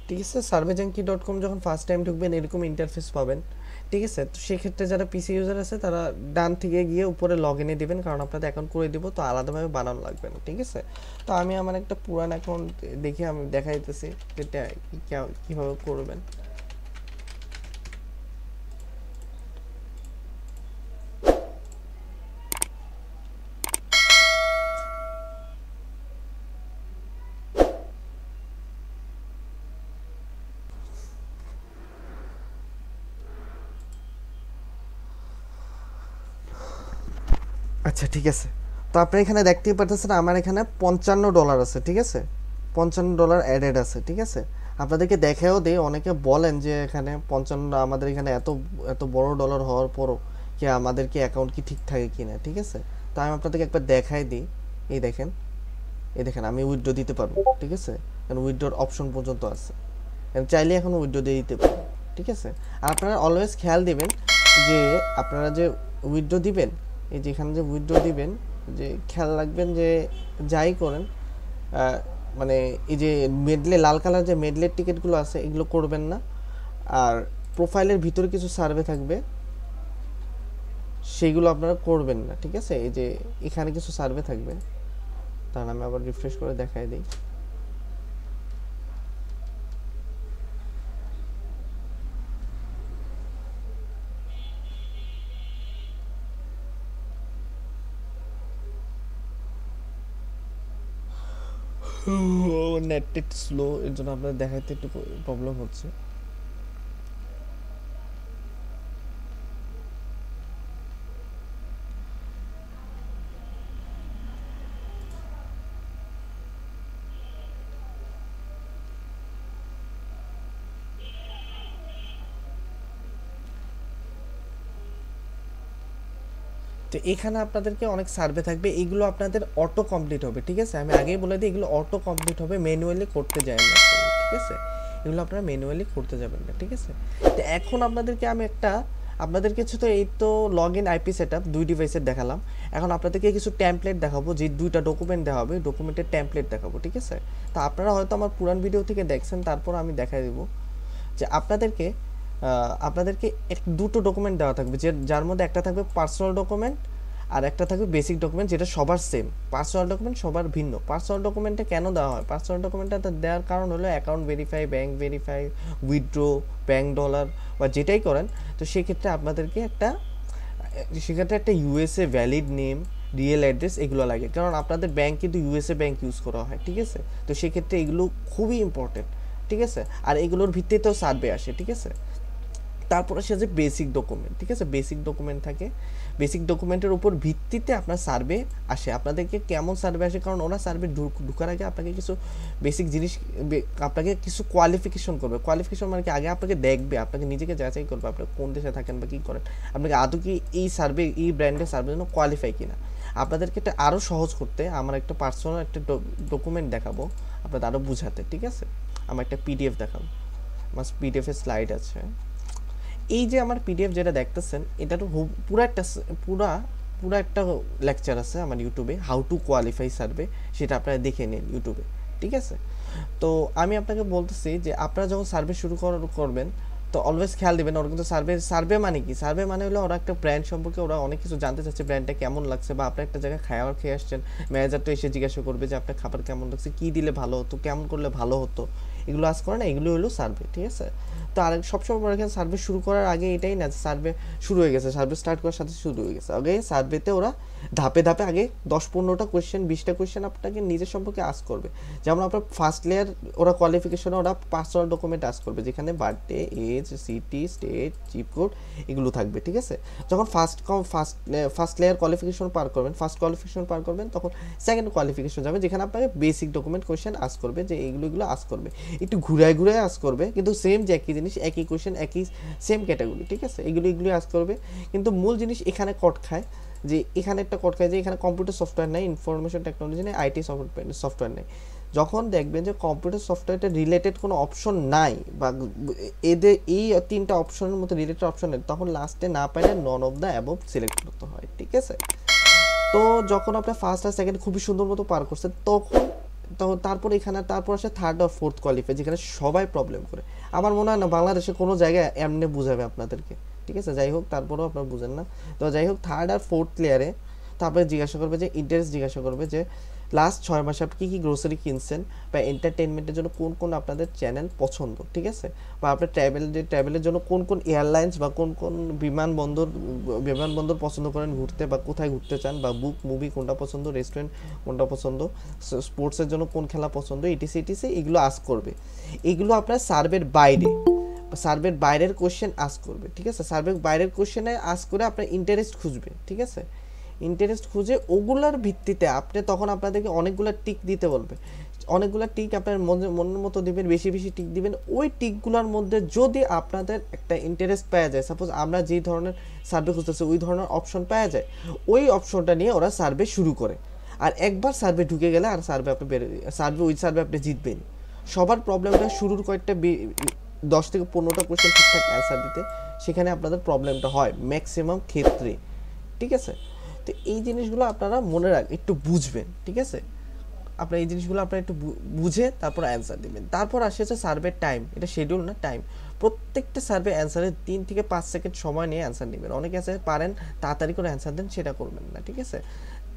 [SPEAKER 1] ঠিক আছে, surveyjunkie.com যখন ফার্স্ট টাইম ঢুকবেন এরকম ইন্টারফেস পাবেন। ঠিক আছে, তো সেক্ষেত্রে যারা পিসি ইউজার আছে তারা ডান থেকে গিয়ে উপরে লগ ইনে দিবেন, কারণ আপনাদের অ্যাকাউন্ট করে দিব, তো আলাদাভাবে বানানো লাগবে না। ঠিক আছে, তো আমি আমার একটা পুরান অ্যাকাউন্ট দেখে আমি দেখাইতেছি যেটা কীভাবে করবেন। আচ্ছা ঠিক আছে, তো আপনি এখানে দেখতেই পারতেছেন আমার এখানে $55 আছে। ঠিক আছে, $55 অ্যাডেড আছে। ঠিক আছে, আপনাদেরকে দেখেও দিই, অনেকে বলেন যে এখানে 55 আমাদের এখানে এত এত বড় ডলার হওয়ার পরও কি আমাদের কি অ্যাকাউন্ট কি ঠিক থাকে কি না। ঠিক আছে, তো আমি আপনাদেরকে একবার দেখাই দিই। এই দেখেন, এই দেখেন আমি উইথড্র দিতে পারবো। ঠিক আছে, কারণ উইথড্রর অপশন পর্যন্ত আছে, আমি চাইলে এখন উইথড্র দিয়ে দিতে পারবো। ঠিক আছে, আর আপনারা অলওয়েজ খেয়াল দিবেন যে আপনারা যে উইথড্র দিবেন, এই যেখানে যে উইথড্র দিবেন, যে খেয়াল রাখবেন যে যাই করেন মানে এই যে মেডলে লাল কালার যে মেডলের টিকিটগুলো আছে এগুলো করবেন না। আর প্রোফাইলের ভিতরে কিছু সার্ভে থাকবে সেইগুলো আপনারা করবেন না। ঠিক আছে, এই যে এখানে কিছু সার্ভে থাকবে, তার আমি আবার রিফ্রেশ করে দেখাই দিই। নেট একটু স্লো, এর জন্য আপনাদের দেখাইতে একটু প্রবলেম হচ্ছে। তো এখানে আপনাদেরকে অনেক সার্ভে থাকবে, এইগুলো আপনাদের অটো কমপ্লিট হবে। ঠিক আছে, আমি আগেই বলে দিই এগুলো অটো কমপ্লিট হবে, ম্যানুয়ালি করতে যায় না। ঠিক আছে, এগুলো আপনারা ম্যানুয়ালি করতে যাবেন না। ঠিক আছে, তো এখন আপনাদেরকে আমি আপনাদের কিছু তো এই তো log in IP set up 2 ডিভাইসের দেখালাম। এখন আপনাদেরকে কিছু টেমপ্লেট দেখাবো, যে 2টা ডকুমেন্ট দেওয়া হবে, ডকুমেন্টের টেমপ্লেট দেখাবো। ঠিক আছে, তো আপনারা হয়তো আমার পুরান ভিডিও থেকে দেখছেন, তারপর আমি দেখাই দেবো যে আপনাদেরকে দুটো ডকুমেন্ট দেওয়া থাকবে, যার মধ্যে একটা থাকবে পার্সোনাল ডকুমেন্ট আর একটা থাকবে বেসিক ডকুমেন্ট, যেটা সবার সেম। পার্সোনাল ডকুমেন্ট সবার ভিন্ন। পার্সোনাল ডকুমেন্টে কেন দেওয়া হয়? পার্সোনাল ডকুমেন্টটা দেওয়ার কারণ হলো account verify, bank verify, withdraw, bank dollar বা যেটাই করেন, তো সেক্ষেত্রে আপনাদেরকে সেক্ষেত্রে একটা USA valid name, real address এগুলো লাগে, কারণ আপনাদের ব্যাঙ্ক কিন্তু ইউএসএ ব্যাঙ্ক ইউজ করা হয়। ঠিক আছে, তো সেক্ষেত্রে এগুলো খুবই ইম্পর্টেন্ট। ঠিক আছে, আর এগুলোর ভিত্তিতেও সার্ভে আসে। ঠিক আছে, তারপরে সে যে বেসিক ডকুমেন্ট, ঠিক আছে, বেসিক ডকুমেন্ট থাকে, বেসিক ডকুমেন্টের উপর ভিত্তিতে আপনার সার্ভে আসে। আপনাদেরকে কেমন সার্ভে আসে, কারণ ওরা সার্ভে ঢুকার আগে আপনাকে কিছু বেসিক জিনিস, আপনাকে কিছু কোয়ালিফিকেশন করবে। কোয়ালিফিকেশন মানে কি, আগে আপনাকে দেখবে, আপনাকে নিজেকে যাচাই করবে আপনি কোন দেশে থাকেন বা কী করেন, আপনাকে আদৌ কি এই সার্ভে, এই ব্র্যান্ডের সার্ভের জন্য কোয়ালিফাই কিনা। আপনাদেরকে এটা আরও সহজ করতে আমার একটা পার্সোনাল একটা ডকুমেন্ট দেখাবো আপনাদের আরও বুঝাতে। ঠিক আছে, আমার একটা পিডিএফ দেখাবো, আমার পিডিএফের স্লাইড আছে। এই যে আমার পিডিএফ যেটা দেখতেছেন, এটা তো পুরা একটা লেকচার আছে আমার ইউটিউবে, হাউ টু কোয়ালিফাই সার্ভে, সেটা আপনারা দেখে নিন ইউটিউবে। ঠিক আছে, তো আমি আপনাকে বলতেছি যে আপনারা যখন সার্ভে শুরু করবেন, তো অলওয়েজ খেয়াল দেবেন ওরা কিন্তু সার্ভে মানে কি, সার্ভে মানে হলো ওরা একটা ব্র্যান্ড সম্পর্কে ওরা অনেক কিছু জানতে চাচ্ছে, ব্র্যান্ডটা কেমন লাগছে, বা আপনি একটা জায়গায় খাবার খেয়ে আসছেন, ম্যানেজার তো এসে জিজ্ঞাসা করবে যে আপনার খাবার কেমন লাগছে, কী দিলে ভালো হতো, কেমন করলে ভালো হতো, এগুলো আজ করে না, এগুলো হলো সার্ভে। ঠিক আছে, তো আর সবসময় এখানে সার্ভে শুরু করার আগে এটাই না সার্ভে শুরু হয়ে গেছে, সার্ভে স্টার্ট করার সাথে শুরু হয়ে গেছে। আগে সার্ভেতে ওরা ধাপে ধাপে আগে 10-15টা কোয়েশ্চেন, 20টা কোয়েশ্চেন আপনাকে নিজের সম্পর্কে আস্ক করবে। যেমন আপনার ফার্স্ট লেয়ার ওরা কোয়ালিফিকেশনে ওরা পার্সোনাল ডকুমেন্ট আস্ক করবে, যেখানে birthday, age, city, state, zip code এগুলো থাকবে। ঠিক আছে, যখন ফার্স্ট লেয়ার কোয়ালিফিকেশন পার করবেন, তখন সেকেন্ড কোয়ালিফিকেশন যাবে, যেখানে আপনাকে বেসিক ডকুমেন্ট কোয়েশ্চেন আস্ক করবে, যে এগুলো আস্ক করবে, একটু ঘুরায় আস্ক করবে, কিন্তু সেম যে একই জিনিস, একই কোয়েশ্চেন, একই সেম ক্যাটাগরি। ঠিক আছে, এগুলো আস্ক করবে, কিন্তু মূল জিনিস এখানে কট খায়, যে এখানে একটা কট খায় যে এখানে কম্পিউটার সফটওয়্যার নেই, ইনফরমেশন টেকনোলজি নেই, আইটি সফটওয়্যার নেই। যখন দেখবেন যে কম্পিউটার সফটওয়্যারটা রিলেটেড কোনো অপশন নাই, বা এদের এই 3টা অপশনের মধ্যে রিলেটেড অপশন নেই, তখন লাস্টে না পাইলে none of the above select করতে হয়। ঠিক আছে, তো যখন আপনার ফার্স্ট আর সেকেন্ড খুবই সুন্দর মতো পার করছেন, তখন তো তারপর এখানে তারপর আসে থার্ড আর ফোর্থ কোয়ালিফাই, যেখানে সবাই প্রবলেম করে। আমার মনে হয় না বাংলাদেশে কোনো জায়গায় এমনি বুঝাবে আপনাদেরকে, ঠিক আছে? যাই হোক, তারপরেও আপনারা বুঝেন না। তো যাই হোক, থার্ড আর ফোর্থ লেয়ারে তারপরে জিজ্ঞাসা করবে যে ইন্টারেস্ট, জিজ্ঞাসা করবে যে লাস্ট 6 মাসে আপনি কী গ্রোসারি কিনছেন, বা এন্টারটেনমেন্টের জন্য কোন কোন আপনাদের চ্যানেল পছন্দ, ঠিক আছে? বা আপনার ট্রাভেলের জন্য কোন কোন এয়ারলাইন্স বা কোন কোন বিমানবন্দর পছন্দ করেন ঘুরতে, বা কোথায় ঘুরতে চান, বা বুক মুভি কোনটা পছন্দ, রেস্টুরেন্ট কোনটা পছন্দ, স্পোর্টসের জন্য কোন খেলা পছন্দ, ইটিসি ইটিসি, এগুলো আস্ক করবে। এগুলো আপনার সার্ভের বাইরে, সার্ভের বাইরের কোশ্চেন আস্ক করবে, ঠিক আছে? সার্ভের বাইরের কোশ্চেনে আস্ক করে আপনার ইন্টারেস্ট খুঁজবে, ঠিক আছে? ইন্টারেস্ট খুঁজে ওগুলার ভিত্তিতে আপনি তখন আপনাদেরকে অনেকগুলো টিক দিতে বলবে। অনেকগুলো টিক আপনার মনের মতো দিবেন, বেশি বেশি টিক দিবেন। ওই টিকগুলোর মধ্যে যদি আপনাদের একটা ইন্টারেস্ট পাওয়া যায়, সাপোজ আমরা যেই ধরনের সার্ভে খুঁজতেছি ওই ধরনের অপশন পাওয়া যায়, ওই অপশনটা নিয়ে ওরা সার্ভে শুরু করে। আর একবার সার্ভে ঢুকে গেলে আর সার্ভে আপনি ওই সার্ভে আপনি জিতবেন। সবার প্রবলেমটা শুরুর কয়েকটা 10 থেকে 15টা কোয়েশ্চেন ঠিকঠাক অ্যান্সার দিতে, সেখানে আপনাদের প্রবলেমটা হয় ম্যাক্সিমাম ক্ষেত্রে, ঠিক আছে? তো এই জিনিসগুলো আপনারা মনে একটু বুঝবেন, ঠিক আছে? আপনার এই জিনিসগুলো আপনারা একটু বুঝে তারপর অ্যান্সার দিবেন। তারপর আসে হচ্ছে সার্ভের টাইম, এটা শিডিউল না, টাইম। প্রত্যেকটা সার্ভে অ্যান্সারে 3 থেকে 5 সেকেন্ড সময় নিয়ে অ্যান্সার নেবেন। অনেকে আছে পারেন তাড়াতাড়ি করে অ্যান্সার দেন, সেটা করবেন না, ঠিক আছে?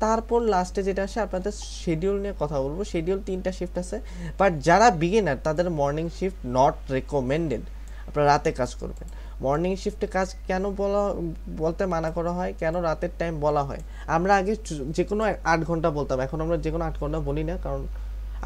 [SPEAKER 1] তারপর লাস্টে যেটা আসে আপনাদের শিডিউল নিয়ে কথা বলবো। শিডিউল 3টা শিফট আছে, বাট যারা বিগিনার তাদের মর্নিং শিফট নট রেকমেন্ডেড। আপনারা রাতে কাজ করবেন। মর্নিং শিফটে কাজ কেন বলতে মানা করা হয়, কেন রাতের টাইম বলা হয়? আমরা আগে যে কোনো 8 ঘন্টা বলতাম, এখন আমরা যে কোনো 8 ঘন্টা বলি না, কারণ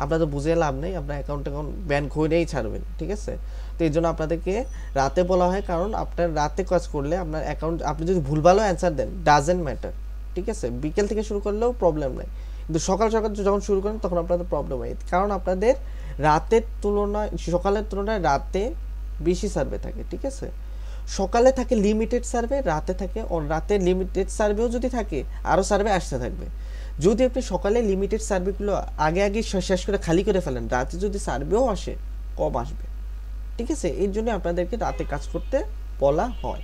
[SPEAKER 1] আপনাদের বুঝে লাভ নেই, আপনার অ্যাকাউন্টে ব্যান করেই ছাড়বেন, ঠিক আছে? তো এই জন্য আপনাদেরকে রাতে বলা হয়, কারণ আপনার রাতে কাজ করলে আপনার অ্যাকাউন্ট, আপনি যদি ভুলভালও অ্যান্সার দেন ডাজেন্ট ম্যাটার, ঠিক আছে? বিকেল থেকে শুরু করলেও প্রবলেম নেই, কিন্তু সকাল সকাল যখন শুরু করেন তখন আপনাদের প্রবলেম হয়, কারণ আপনাদের রাতের তুলনায়, সকালের তুলনায় রাতে বেশি সার্ভে থাকে, ঠিক আছে? সকালে থাকে লিমিটেড সার্ভে, রাতে থাকে, রাতে লিমিটেড সার্ভেও যদি থাকে আরও সার্ভে আসতে থাকবে। যদি আপনি সকালে লিমিটেড সার্ভেগুলো আগে আগে শেষ করে খালি করে ফেলেন, রাতে যদি সার্ভেও আসে কম আসবে, ঠিক আছে? এর জন্য আপনাদেরকে রাতে কাজ করতে বলা হয়,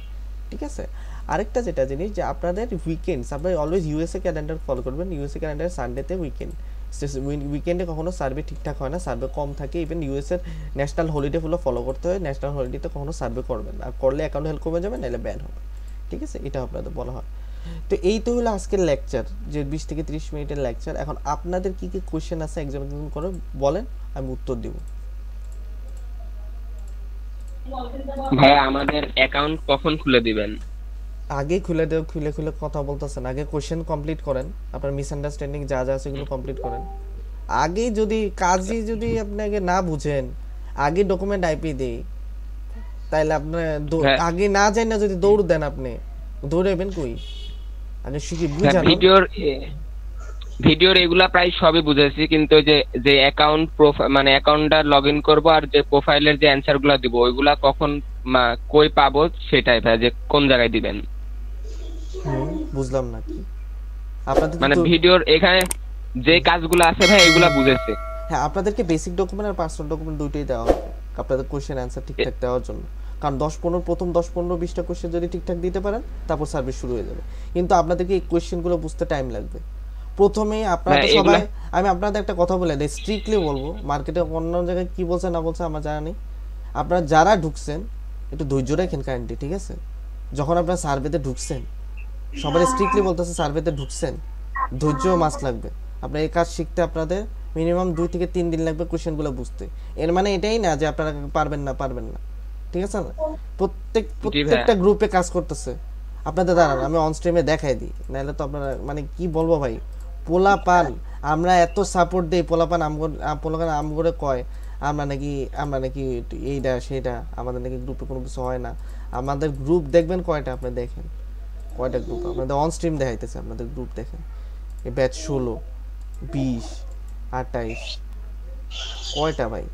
[SPEAKER 1] ঠিক আছে? আরেকটা যেটা জিনিস, যে আপনাদের উইকেন্ডস, আপনারা অলওয়েজ ইউএসএ ক্যালেন্ডার ফলো করবেন। ইউএসএ ক্যালেন্ডার সানডেতে উইকেন্ডে কখনো সার্ভে ঠিকঠাক হয় না, সার্ভে কম থাকে। ইভেন ইউএসএর ন্যাশনাল হলিডেগুলো ফলো করতে হয়। ন্যাশনাল হলিডেতে কখনো সার্ভে করবেন না, আর করলে অ্যাকাউন্ট হেল্প কমে যাবে, নাহলে ব্যান হবে, ঠিক আছে? এটা আপনাদের বলা হয়। তো এই তো হলো আজকের লেকচার, যে 20 থেকে 30 মিনিটের লেকচার। এখন আপনাদের কি কি কোয়েশ্চেন আছে একজন করে বলেন, আমি উত্তর দিব।
[SPEAKER 3] ভাইয়া আমাদের অ্যাকাউন্ট কখন খুলে দিবেন?
[SPEAKER 1] আগে খুলে কথা বলতেছেন, আগে কোশ্চেন কমপ্লিট করেন, আপনার মিসআন্ডারস্ট্যান্ডিং যা যা আছে সেগুলো কমপ্লিট করেন। আগে যদি কাজই যদি আপনাকে না বুঝেন, আগে ডকুমেন্ট আইপি দেই, তাইলে আপনার
[SPEAKER 3] হ্যাঁ।
[SPEAKER 1] আগে না যাই না যদি দৌড় দেন, আপনি দৌড়াবেন কই? আগে শিখি বুঝানো।
[SPEAKER 3] ভিডিওর এগুলা প্রায় সবই বুঝেছি, কিন্তু ওই যে যে অ্যাকাউন্ট মানে অ্যাকাউন্টটা লগ ইন করবো আর যে প্রোফাইলের যে অ্যান্সার গুলা দিব ওইগুলা কখন কই পাবো সেটাই ভাই, যে কোন জায়গায় দিবেন।
[SPEAKER 1] বুঝলাম না কি আপনাদের
[SPEAKER 3] মানে ভিডিওর এখানে যে কাজগুলো আছে ভাই এগুলা বুঝেছি।
[SPEAKER 1] হ্যাঁ, আপনাদেরকে বেসিক ডকুমেন্ট আর পার্সোনাল ডকুমেন্ট দুইটাই দেওয়া হবে আপনাদের কোশ্চেন অ্যান্সার ঠিকঠাক দেওয়ার জন্য। কারণ 10-15 প্রথম 10-15-20টা কোশ্চেন যদি ঠিকঠাক দিতে পারেন তারপর সার্ভিস শুরু হয়ে যাবে। কিন্তু আপনাদেরকে এই কোশ্চেনগুলো বুঝতে টাইম লাগবে। প্রথমে আপনারা সবাই, আমি আপনাদের একটা কথা বলে দিই, স্ট্রিক্টলি বলবো, মার্কেটে অন্য জায়গায় কি বলছে না বলছে আমার জানা নেই, আপনারা যারা ঢুকছেন একটু ধৈর্য রাখেন কাইন্ডলি, ঠিক আছে? যখন আপনারা সার্ভেতে ঢুকছেন, সবাই স্ট্রিক্টলি বলতেছে সার্ভেতে ঢুকছেন, ধৈর্য মাস্ক লাগবে। আপনার এই কাজ শিখতে আপনাদের মিনিমাম 2 থেকে 3 দিন লাগবে কোশ্চেনগুলো বুঝতে। এর মানে এটাই না যে আপনারা পারবেন না, ঠিক আছে? না প্রত্যেকটা গ্রুপে কাজ করতেছে আপনাদের দ্বারা, আমি অন স্ট্রিমে দেখাই দিই, নাহলে তো আপনারা মানে কি বলবো ভাই, পোলাপান আমরা এত সাপোর্ট দিই, পোলাপান আমগরে কয় আমরা নাকি এইটা সেইটা, আমাদের নাকি গ্রুপে কোনো কিছু হয় না। আমাদের গ্রুপ দেখবেন কয়টা, আপনি দেখেন কয়টা গ্রুপ আপনাদের অন স্ট্রিম দেখাইতেছে, আপনাদের গ্রুপ দেখেন, এই ব্যাচ 16, 20, 28, কয়টা ভাই?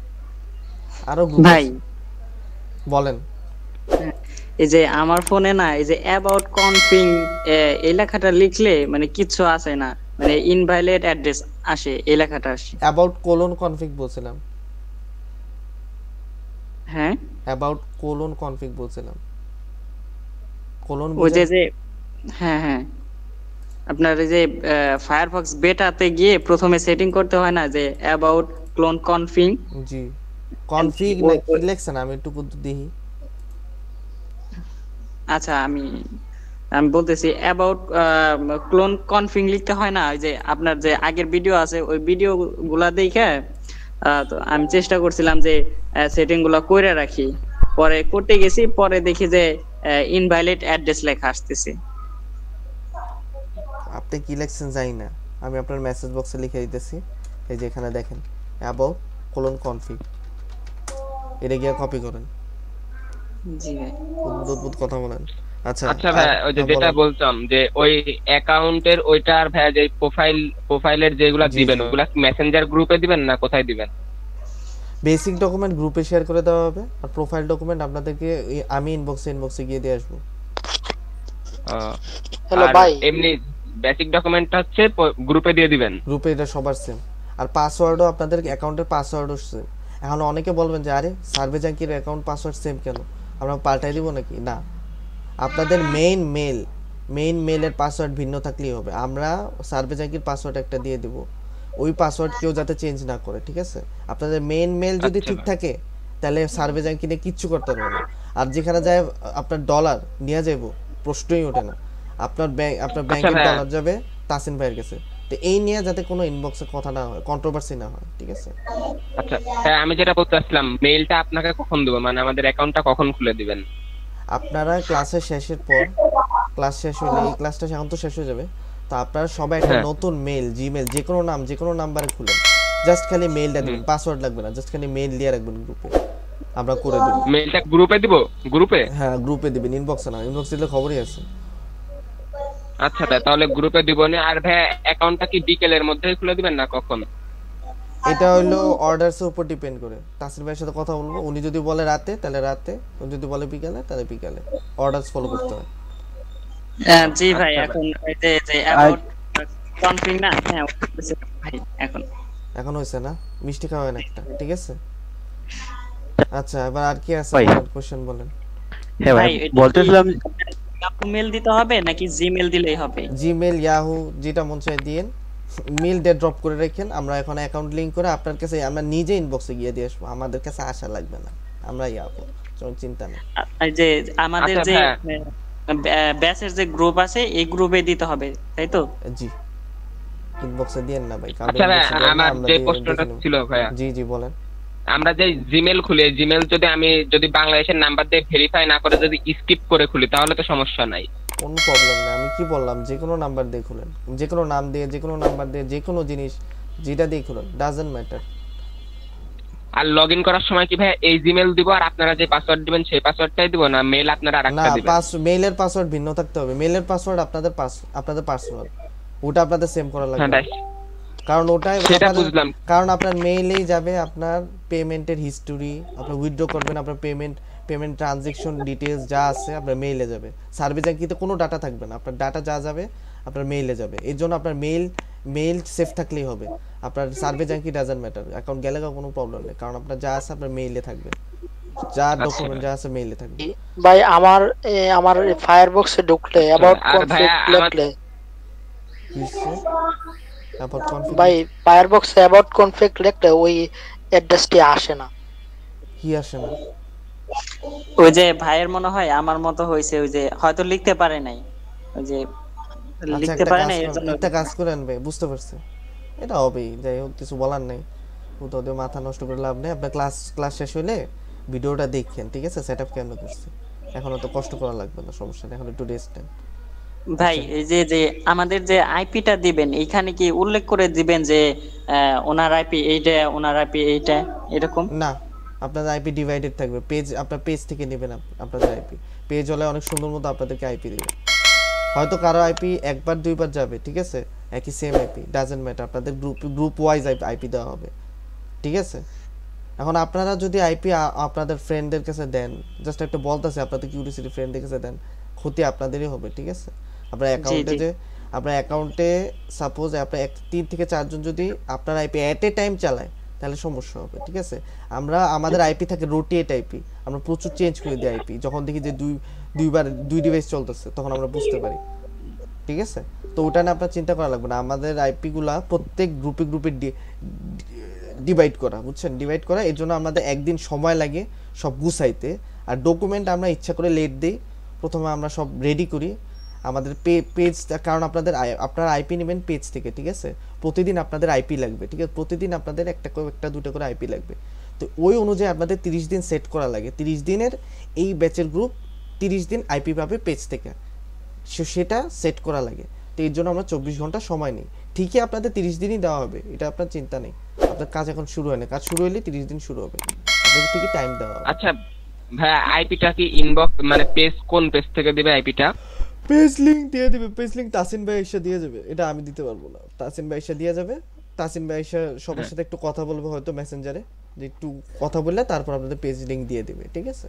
[SPEAKER 1] আরো গ্রুপ
[SPEAKER 5] ভাই
[SPEAKER 1] বলেন।
[SPEAKER 5] এই যে আমার ফোনে না, এই যে অ্যাবাউট কনফিং এই লেখাটা লিখলে মানে কিছু আসে না, মানে ইনভ্যালিড অ্যাড্রেস আসে, এই লেখাটা আসে।
[SPEAKER 1] অ্যাবাউট কনফিগ বলছিলাম।
[SPEAKER 5] হ্যাঁ,
[SPEAKER 1] অ্যাবাউট কনফিগ বলছিলাম।
[SPEAKER 5] ওই যে হ্যাঁ হ্যাঁ আপনার এই যে ফায়ারফক্স বেটাতে গিয়ে প্রথমে সেটিং করতে হয় না যে about clone config.
[SPEAKER 1] G config না কি লেখছেন আমি একটু দেখি।
[SPEAKER 5] আচ্ছা আমি আমি বলতেছি অ্যাবাউট ক্লোন কনফিগ লিখতে হয় না, ওই যে আপনার যে আগের ভিডিও আছে ওই ভিডিও গুলা দেখে তো আমি চেষ্টা করছিলাম যে সেটিং গুলা করে রাখি, পরে করতে গেছি, পরে দেখি যে ইনভ্যালিড অ্যাড্রেস লেখা আসতেছে।
[SPEAKER 1] আপনি কি লেখছেন জানি না, আমি আপনার মেসেজ বক্সে লিখে দিতেছি। এই যে এখানে দেখেন অ্যাবাউট কোলন কনফিগ, এটা গিয়ে কপি করেন।
[SPEAKER 5] জি ভাই।
[SPEAKER 1] উদ্ভুত কথা বলেন। আচ্ছা
[SPEAKER 3] আচ্ছা ভাই, ওই যে যেটা বলতাম যে ওই অ্যাকাউন্টের ওইটার ভাই যে প্রোফাইলের যেগুলা দিবেন ওগুলা মেসেঞ্জার গ্রুপে দিবেন না কোথায় দিবেন?
[SPEAKER 1] বেসিক ডকুমেন্ট গ্রুপে শেয়ার করে দেওয়া হবে, আর প্রোফাইল ডকুমেন্ট আপনাদেরকে আমি ইনবক্সে গিয়ে দিয়ে আসবো।
[SPEAKER 2] হ্যালো ভাই,
[SPEAKER 3] এমনি বেসিক ডকুমেন্টটা হচ্ছে গ্রুপে দিয়ে দিবেন।
[SPEAKER 1] গ্রুপে এটা সবার সেম, আর পাসওয়ার্ডও আপনাদের অ্যাকাউন্টের পাসওয়ার্ডও সেম। এখন অনেকে বলবেন যে আরে সার্ভে জাঙ্কির অ্যাকাউন্ট পাসওয়ার্ড সেম কেন, আমরা পাল্টাই দিব নাকি? না, আপনাদের মেইন মেইলের পাসওয়ার্ড ভিন্ন থাকলেই হবে। আমরা সার্ভে জাঙ্কির পাসওয়ার্ড একটা দিয়ে দেব, ওই পাসওয়ার্ড কেউ যাতে চেঞ্জ না করে, ঠিক আছে? আপনাদের মেইন মেইল যদি ঠিক থাকে তাহলে সার্ভে জাঙ্কি নিয়ে কিচ্ছু করতে পারবে না। আর যেখানে যায় আপনার ডলার নিয়ে যাব প্রশ্নই ওঠে না, আপনার ব্যাংকের ডলার যাবে তাসিন ভাইয়ের কাছে। তো এই নিয়ে যাতে কোনো ইনবক্সে কথা না হয়, কন্ট্রোভার্সি না হয়, ঠিক আছে?
[SPEAKER 3] আচ্ছা হ্যাঁ, আমি যেটা বলতে চাচ্ছিলাম মেইলটা আপনাকে কখন দেব, মানে আমাদের অ্যাকাউন্টটা কখন খুলে দিবেন?
[SPEAKER 1] আপনারা ক্লাসের শেষের পর, ক্লাস শেষ হলে, এই ক্লাসটা এখন তো শেষ হয়ে যাবে, তো আপনারা সবাই একটা নতুন মেইল, জিমেল, যে কোনো নাম, যে কোনো নাম্বারে খুলেন, জাস্ট খালি মেইলটা দিবেন, পাসওয়ার্ড লাগবে না, জাস্ট খালি মেইল দিয়ে রাখবেন গ্রুপে, আমরা করে দেব।
[SPEAKER 3] মেইলটা গ্রুপে দিব? গ্রুপে?
[SPEAKER 1] হ্যাঁ গ্রুপে দিবেন, ইনবক্সে না, ইনবক্সে দিলে খবরই আছে।
[SPEAKER 3] আচ্ছা তাহলে গ্রুপে দিব না। আর ভাই অ্যাকাউন্টটা কি বিকেলের মধ্যেই খুলে দিবেন না কখন?
[SPEAKER 1] এটা হলো অর্ডারসের উপর ডিপেন্ড করে। তাসির ভাইয়ের সাথে কথা বলবো, উনি যদি বলে রাতে তাহলে রাতে, উনি যদি বলে বিকালে তাহলে বিকালে, অর্ডারস ফলো করতে হয়।
[SPEAKER 5] জি ভাই, এখন এই যে অ্যাবাউট কনফিগ না, হ্যাঁ ভাই এখন
[SPEAKER 1] হয়েছে না, মিষ্টি খাওয়াবেন একটা, ঠিক আছে? আচ্ছা এবার আর কি আছে কোশ্চেন বলেন।
[SPEAKER 4] হ্যাঁ ভাই বলতেছিলাম
[SPEAKER 5] ইয়াহু মেল দিতে হবে নাকি জিমেল দিলেই হবে?
[SPEAKER 1] জিমেল, ইয়াহু, যেটা মন চায় দিয়েন, মেল ডে ড্রপ করে রাখেন। আমরা এখন অ্যাকাউন্ট লিংক করে আপনার কাছে আমরা নিজে ইনবক্সে গিয়ে দিয়ে আসবো, আমাদের কাছে আসা লাগবে না, আমরা ইয়াবো, কোনো চিন্তা নেই।
[SPEAKER 5] এই যে আমাদের যে ব্যাচের যে গ্রুপ আছে এই গ্রুপে দিতে হবে, তাই তো?
[SPEAKER 1] জি ইনবক্সে দিয়েন না ভাই।
[SPEAKER 3] আচ্ছা ভাই, আমার যে প্রশ্নটা ছিল ভাইয়া,
[SPEAKER 1] জি বলেন।
[SPEAKER 3] আমরা যে জিমেল খুলি, জিমেল যদি বাংলাদেশের নাম্বার দিয়ে ভেরিফাই না করে যদি স্কিপ করে খুলি তাহলে তো সমস্যা নাই?
[SPEAKER 1] কোনো প্রবলেম নেই, আমি কি বললাম, যে কোনো নাম্বার দিয়ে খুলেন, যে কোনো নাম দিয়ে, যে কোনো নাম্বার দিয়ে, যে কোনো জিনিস যেটা দিয়ে খুলেন, ডাজন্ট ম্যাটার।
[SPEAKER 3] আর লগইন করার সময় কি ভাই এই জিমেল দিব আর আপনারা যে পাসওয়ার্ড দিবেন সেই পাসওয়ার্ডটাই দিব, না মেল আপনারা আরেকটা দিবেন?
[SPEAKER 1] না, মেইলের পাসওয়ার্ড ভিন্ন থাকতে হবে। মেইলের পাসওয়ার্ড আপনাদের পার্সোনাল, ওটা আপনাদের সেম করা লাগবে, কারণ ওটাই কারণ আপনার মেইলেই যাবে আপনার পেমেন্টের হিস্টোরি, আপনি উইথড্র করবেন, আপনার পেমেন্ট ট্রানজাকশন ডিটেইলস যা আছে আপনার মেইলে যাবে। সার্ভে জাঙ্কিতে কোনো ডাটা থাকবে না, আপনার ডাটা যা যাবে আপনার মেইলে যাবে। এর জন্য আপনার মেইল সেফ থাকলেই হবে, আপনার survey junky doesn't matter, account গেলে কোনো প্রবলেম নেই, কারণ আপনার যা আছে আপনার মেইলে থাকবে, যা ডকুমেন্ট যা আছে মেইলে থাকবে।
[SPEAKER 2] ভাই আমার ফায়ারবক্সে ঢুকলে অ্যাবাউট কনফিগ লিখলে, ভাই ফায়ারবক্সে অ্যাবাউট কনফিগ লিখলে ওই অ্যাড্রেসটি আসে না।
[SPEAKER 1] কি আসে না?
[SPEAKER 5] ওই যে ভাইয়ের মনে হয় আমার মতো হইছে, ওই যে হয়তো লিখতে পারে নাই, ওই যে লিখতে পারে নাই, এর জন্য
[SPEAKER 1] একটা কাজ করেন ভাই, বুঝতে পারছি, এটা হবেই, যাই হোক কিছু বলার নাই, ওদের মাথা নষ্ট করে লাভ নেই। আপনার ক্লাস শেষ হলে ভিডিওটা দেখেন, ঠিক আছে? সেটআপ কেমন করছে, এখন তো কষ্ট করা লাগবে না, সমস্যা নেই, এখন একটু রেস্ট নেন।
[SPEAKER 5] ভাই এই যে আমাদের যে আইপিটা দিবেন এইখানে কি উল্লেখ করে দিবেন যে ওনার আইপি এইটা, ওনার আইপি এইটা, এরকম?
[SPEAKER 1] না, আপনাদের আইপি ডিভাইডেড থাকবে, পেজ আপনার পেজ থেকে নেবেন, আপনাদের আইপি পেজ হলে অনেক সুন্দর মতো আপনাদেরকে আইপি দিবে, হয়তো কারো আইপি একবার দুইবার যাবে, ঠিক আছে? একই সেম আইপি, ডাজন্ট ম্যাটার, আপনাদের গ্রুপ ওয়াইজ আইপি দেওয়া হবে, ঠিক আছে? এখন আপনারা যদি আইপি আপনাদের ফ্রেন্ডদের কাছে দেন, জাস্ট একটা বলতেছে আপনাদের কিউরিওসিটি, ফ্রেন্ডদের কাছে দেন, ক্ষতি আপনাদেরই হবে, ঠিক আছে? আপনার অ্যাকাউন্টে সাপোজ আপনার 3 থেকে 4 জন যদি আপনার আইপি এট এ টাইম চালায় তাহলে সমস্যা হবে, ঠিক আছে? আমাদের আইপি থাকে রোটেট আইপি, আমরা প্রচুর চেঞ্জ করে দিই আইপি, যখন দেখি যে দুই ডিভাইস চলতেছে তখন আমরা বুঝতে পারি, ঠিক আছে? তো ওটা নিয়ে আপনার চিন্তা করা লাগবে না। আমাদের আইপি গুলা প্রত্যেক গ্রুপে ডিভাইড করা, বুঝছেন? ডিভাইড করা, এর জন্য আমাদের একদিন সময় লাগে সব গুছাইতে। আর ডকুমেন্ট আমরা ইচ্ছা করে লেট দিই, প্রথমে আমরা সব রেডি করি আমাদের পেজ, কারণ আপনারা আইপি নেবেন পেজ থেকে, ঠিক আছে? প্রতিদিন আপনাদের আইপি লাগবে, ঠিক আছে? প্রতিদিন আপনাদের একটা দুটো করে আইপি লাগবে। তো ওই অনুযায়ী আপনাদের 30 দিন সেট করা লাগে। 30 দিনের এই ব্যাচের গ্রুপ 30 দিন আইপি পাবে পেজ থেকে, সেটা সেট করা লাগে। তো এর জন্য আমরা 24 ঘন্টা সময় নিই। ঠিকই আপনাদের 30 দিনই দেওয়া হবে, এটা আপনার চিন্তা নেই। আপনার কাজ এখন শুরু হয় না, কাজ শুরু হলে 30 দিন শুরু হবে, আপনাদের ঠিকই টাইম দেওয়া হবে।
[SPEAKER 3] আচ্ছা ভাই, আইপিটা কি ইনবক্স মানে পেজ, কোন পেজ থেকে দিবে আইপিটা?
[SPEAKER 1] পেজ লিংক দিয়ে দিবে, পেজ লিংক তাসিন ভাই এসে দিয়ে যাবে, এটা আমি দিতে পারবো না। তাসিন ভাই এসে দিয়ে যাবে, তাসিন ভাই এসে সবার সাথে একটু কথা বলবে হয়তো মেসেঞ্জারে, যে একটু কথা বললে তারপর আপনাদের পেজ লিংক দিয়ে দিবে, ঠিক আছে?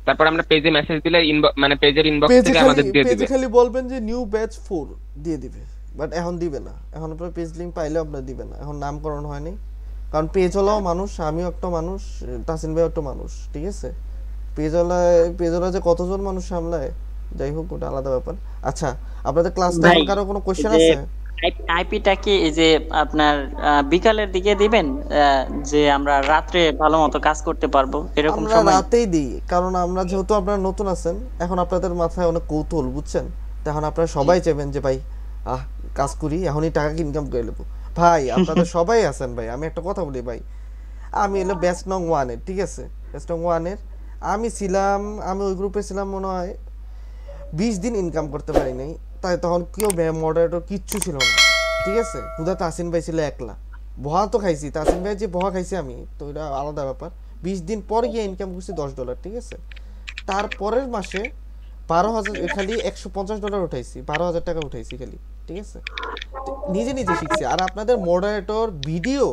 [SPEAKER 3] তারপর আমরা পেজে মেসেজ দিলে মানে পেজের ইনবক্স থেকে আমাদের দিয়ে দিবে।
[SPEAKER 1] পেজে খালি বলবেন যে নিউ ব্যাচ 4 দিয়ে দিবে, বাট এখন দিবে না। এখন আপনারা পেজ লিংক পাইলে আপনারা দিবে না, এখন নামকরণ হয়নি। কারণ পেজ হলাও মানুষ, আমিও একটা মানুষ, তাসিন ভাইও একটা মানুষ, ঠিক আছে? পেজওয়ালা যে কতজন মানুষ সামলায়, যাই হোক ওটা আলাদা ব্যাপার। আচ্ছা, আপনাদের ক্লাসটা
[SPEAKER 5] ভাই,
[SPEAKER 1] কারো কোনো কোশ্চেন আছে?
[SPEAKER 5] আইপিটা কি এই যে আপনার বিকালের দিকে দিবেন, যে আমরা রাত্রে ভালো মতো কাজ করতে পারবো এরকম
[SPEAKER 1] আমরা
[SPEAKER 5] সময়?
[SPEAKER 1] রাতেই দিই, কারণ আমরা যেহেতু আপনারা নতুন আছেন, এখন আপনাদের মাথায় অনেক কৌতূহল, বুঝছেন? তখন আপনারা সবাই চাইবেন যে ভাই কাজ করি, এখনই টাকা ইনকাম করে নেবো। ভাই আপনাদের সবাই আছেন ভাই, আমি একটা কথা বলি ভাই, আমি এলো ব্যাচ নং 1 এর, ঠিক আছে? ব্যাচ নং 1 এর আমি ওই গ্রুপে ছিলাম মনে হয় 20 দিন ইনকাম করতে পারি নাই। তাই তখন কেউ মডারেটর কিচ্ছু ছিল না, ঠিক আছে? হুদা তাসিন ভাই ছিল একলা, বহা তো খাইছি, তাসিন ভাই যে বহা খাইছি আমি, তো এটা আলাদা ব্যাপার। 20 দিন পর গিয়ে ইনকাম করছি $10, ঠিক আছে? তারপরের মাসে 12,000, খালি $150 উঠাইছি, 12,000 টাকা উঠাইছি খালি, ঠিক আছে? নিজে শিখছি। আর আপনাদের মডারেটর ভিডিও,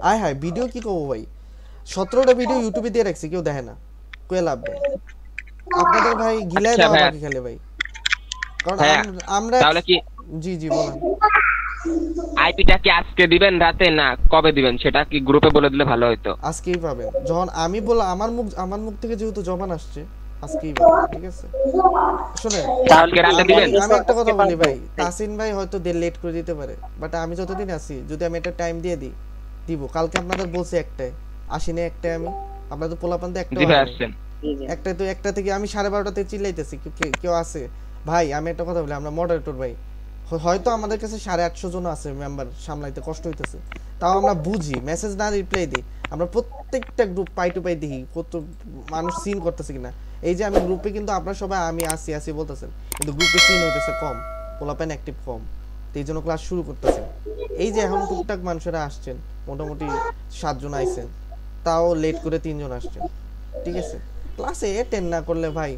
[SPEAKER 1] আয় হায় ভিডিও কি করবো ভাই, 17টা ভিডিও ইউটিউবে দিয়ে রাখছি, কেউ দেখে না, কয়ে লাভ নেই। আপনাদের ভাই গিলায়
[SPEAKER 3] আচ্ছা
[SPEAKER 1] দেওয়া
[SPEAKER 3] ভাই,
[SPEAKER 1] বাকি খেলে ভাই, কারণ
[SPEAKER 3] হ্যাঁ,
[SPEAKER 1] আমরা
[SPEAKER 3] তাহলে কি
[SPEAKER 1] জি বলেন।
[SPEAKER 3] আইপিটা কি আজকে দিবেন রাতে, না কবে দিবেন সেটা কি গ্রুপে বলে দিলে ভালো হতো?
[SPEAKER 1] আজকেই পাবেন, যখন আমি বললাম আমার মুখ থেকে যেহেতু জবান আসছে, আজকেই পাবেন, ঠিক আছে? শুনেন,
[SPEAKER 3] আজকে রাতে দিবেন?
[SPEAKER 1] আমি একটা কথা বলি ভাই, তাসিন ভাই হয়তো লেট করে দিতে পারে, বাট আমি যতদিন আছি, যদি আমি একটা টাইম দিয়ে দিই, দিব। কালকে আপনাদের বলছি একটাই, আসিনি একটাই, আমি আপনাদের পোলাপান্তে একটা থেকে আমি 12:30 চিল্লাইতেছি, কেউ আছে ভাই? আমি একটা কথা বলি, আমরা মডারেটর ভাই, হয়তো আমাদের কাছে 850 জন আছে মেম্বার, সামলাইতে কষ্ট হইতেছে, তাও আমরা বুঝি, মেসেজ না রিপ্লাই দিই, আমরা প্রত্যেকটা গ্রুপ পাই টু পাই দেখি কত মানুষ সিন করতেছে কিনা। এই যে আমি গ্রুপে কিন্তু আপনারা সবাই আমি আসি বলতেছেন, কিন্তু গ্রুপে সিন হইতেছে কম, পোলাপাইন অ্যাক্টিভ কম, তো এই জন্য ক্লাস শুরু করতেছেন। এই যে এখন টুকটাক মানুষেরা আসছেন, মোটামুটি 7 জন আইছেন, তাও লেট করে 3 জন আসছেন, ঠিক আছে? ক্লাসে অ্যাটেন্ড না করলে ভাই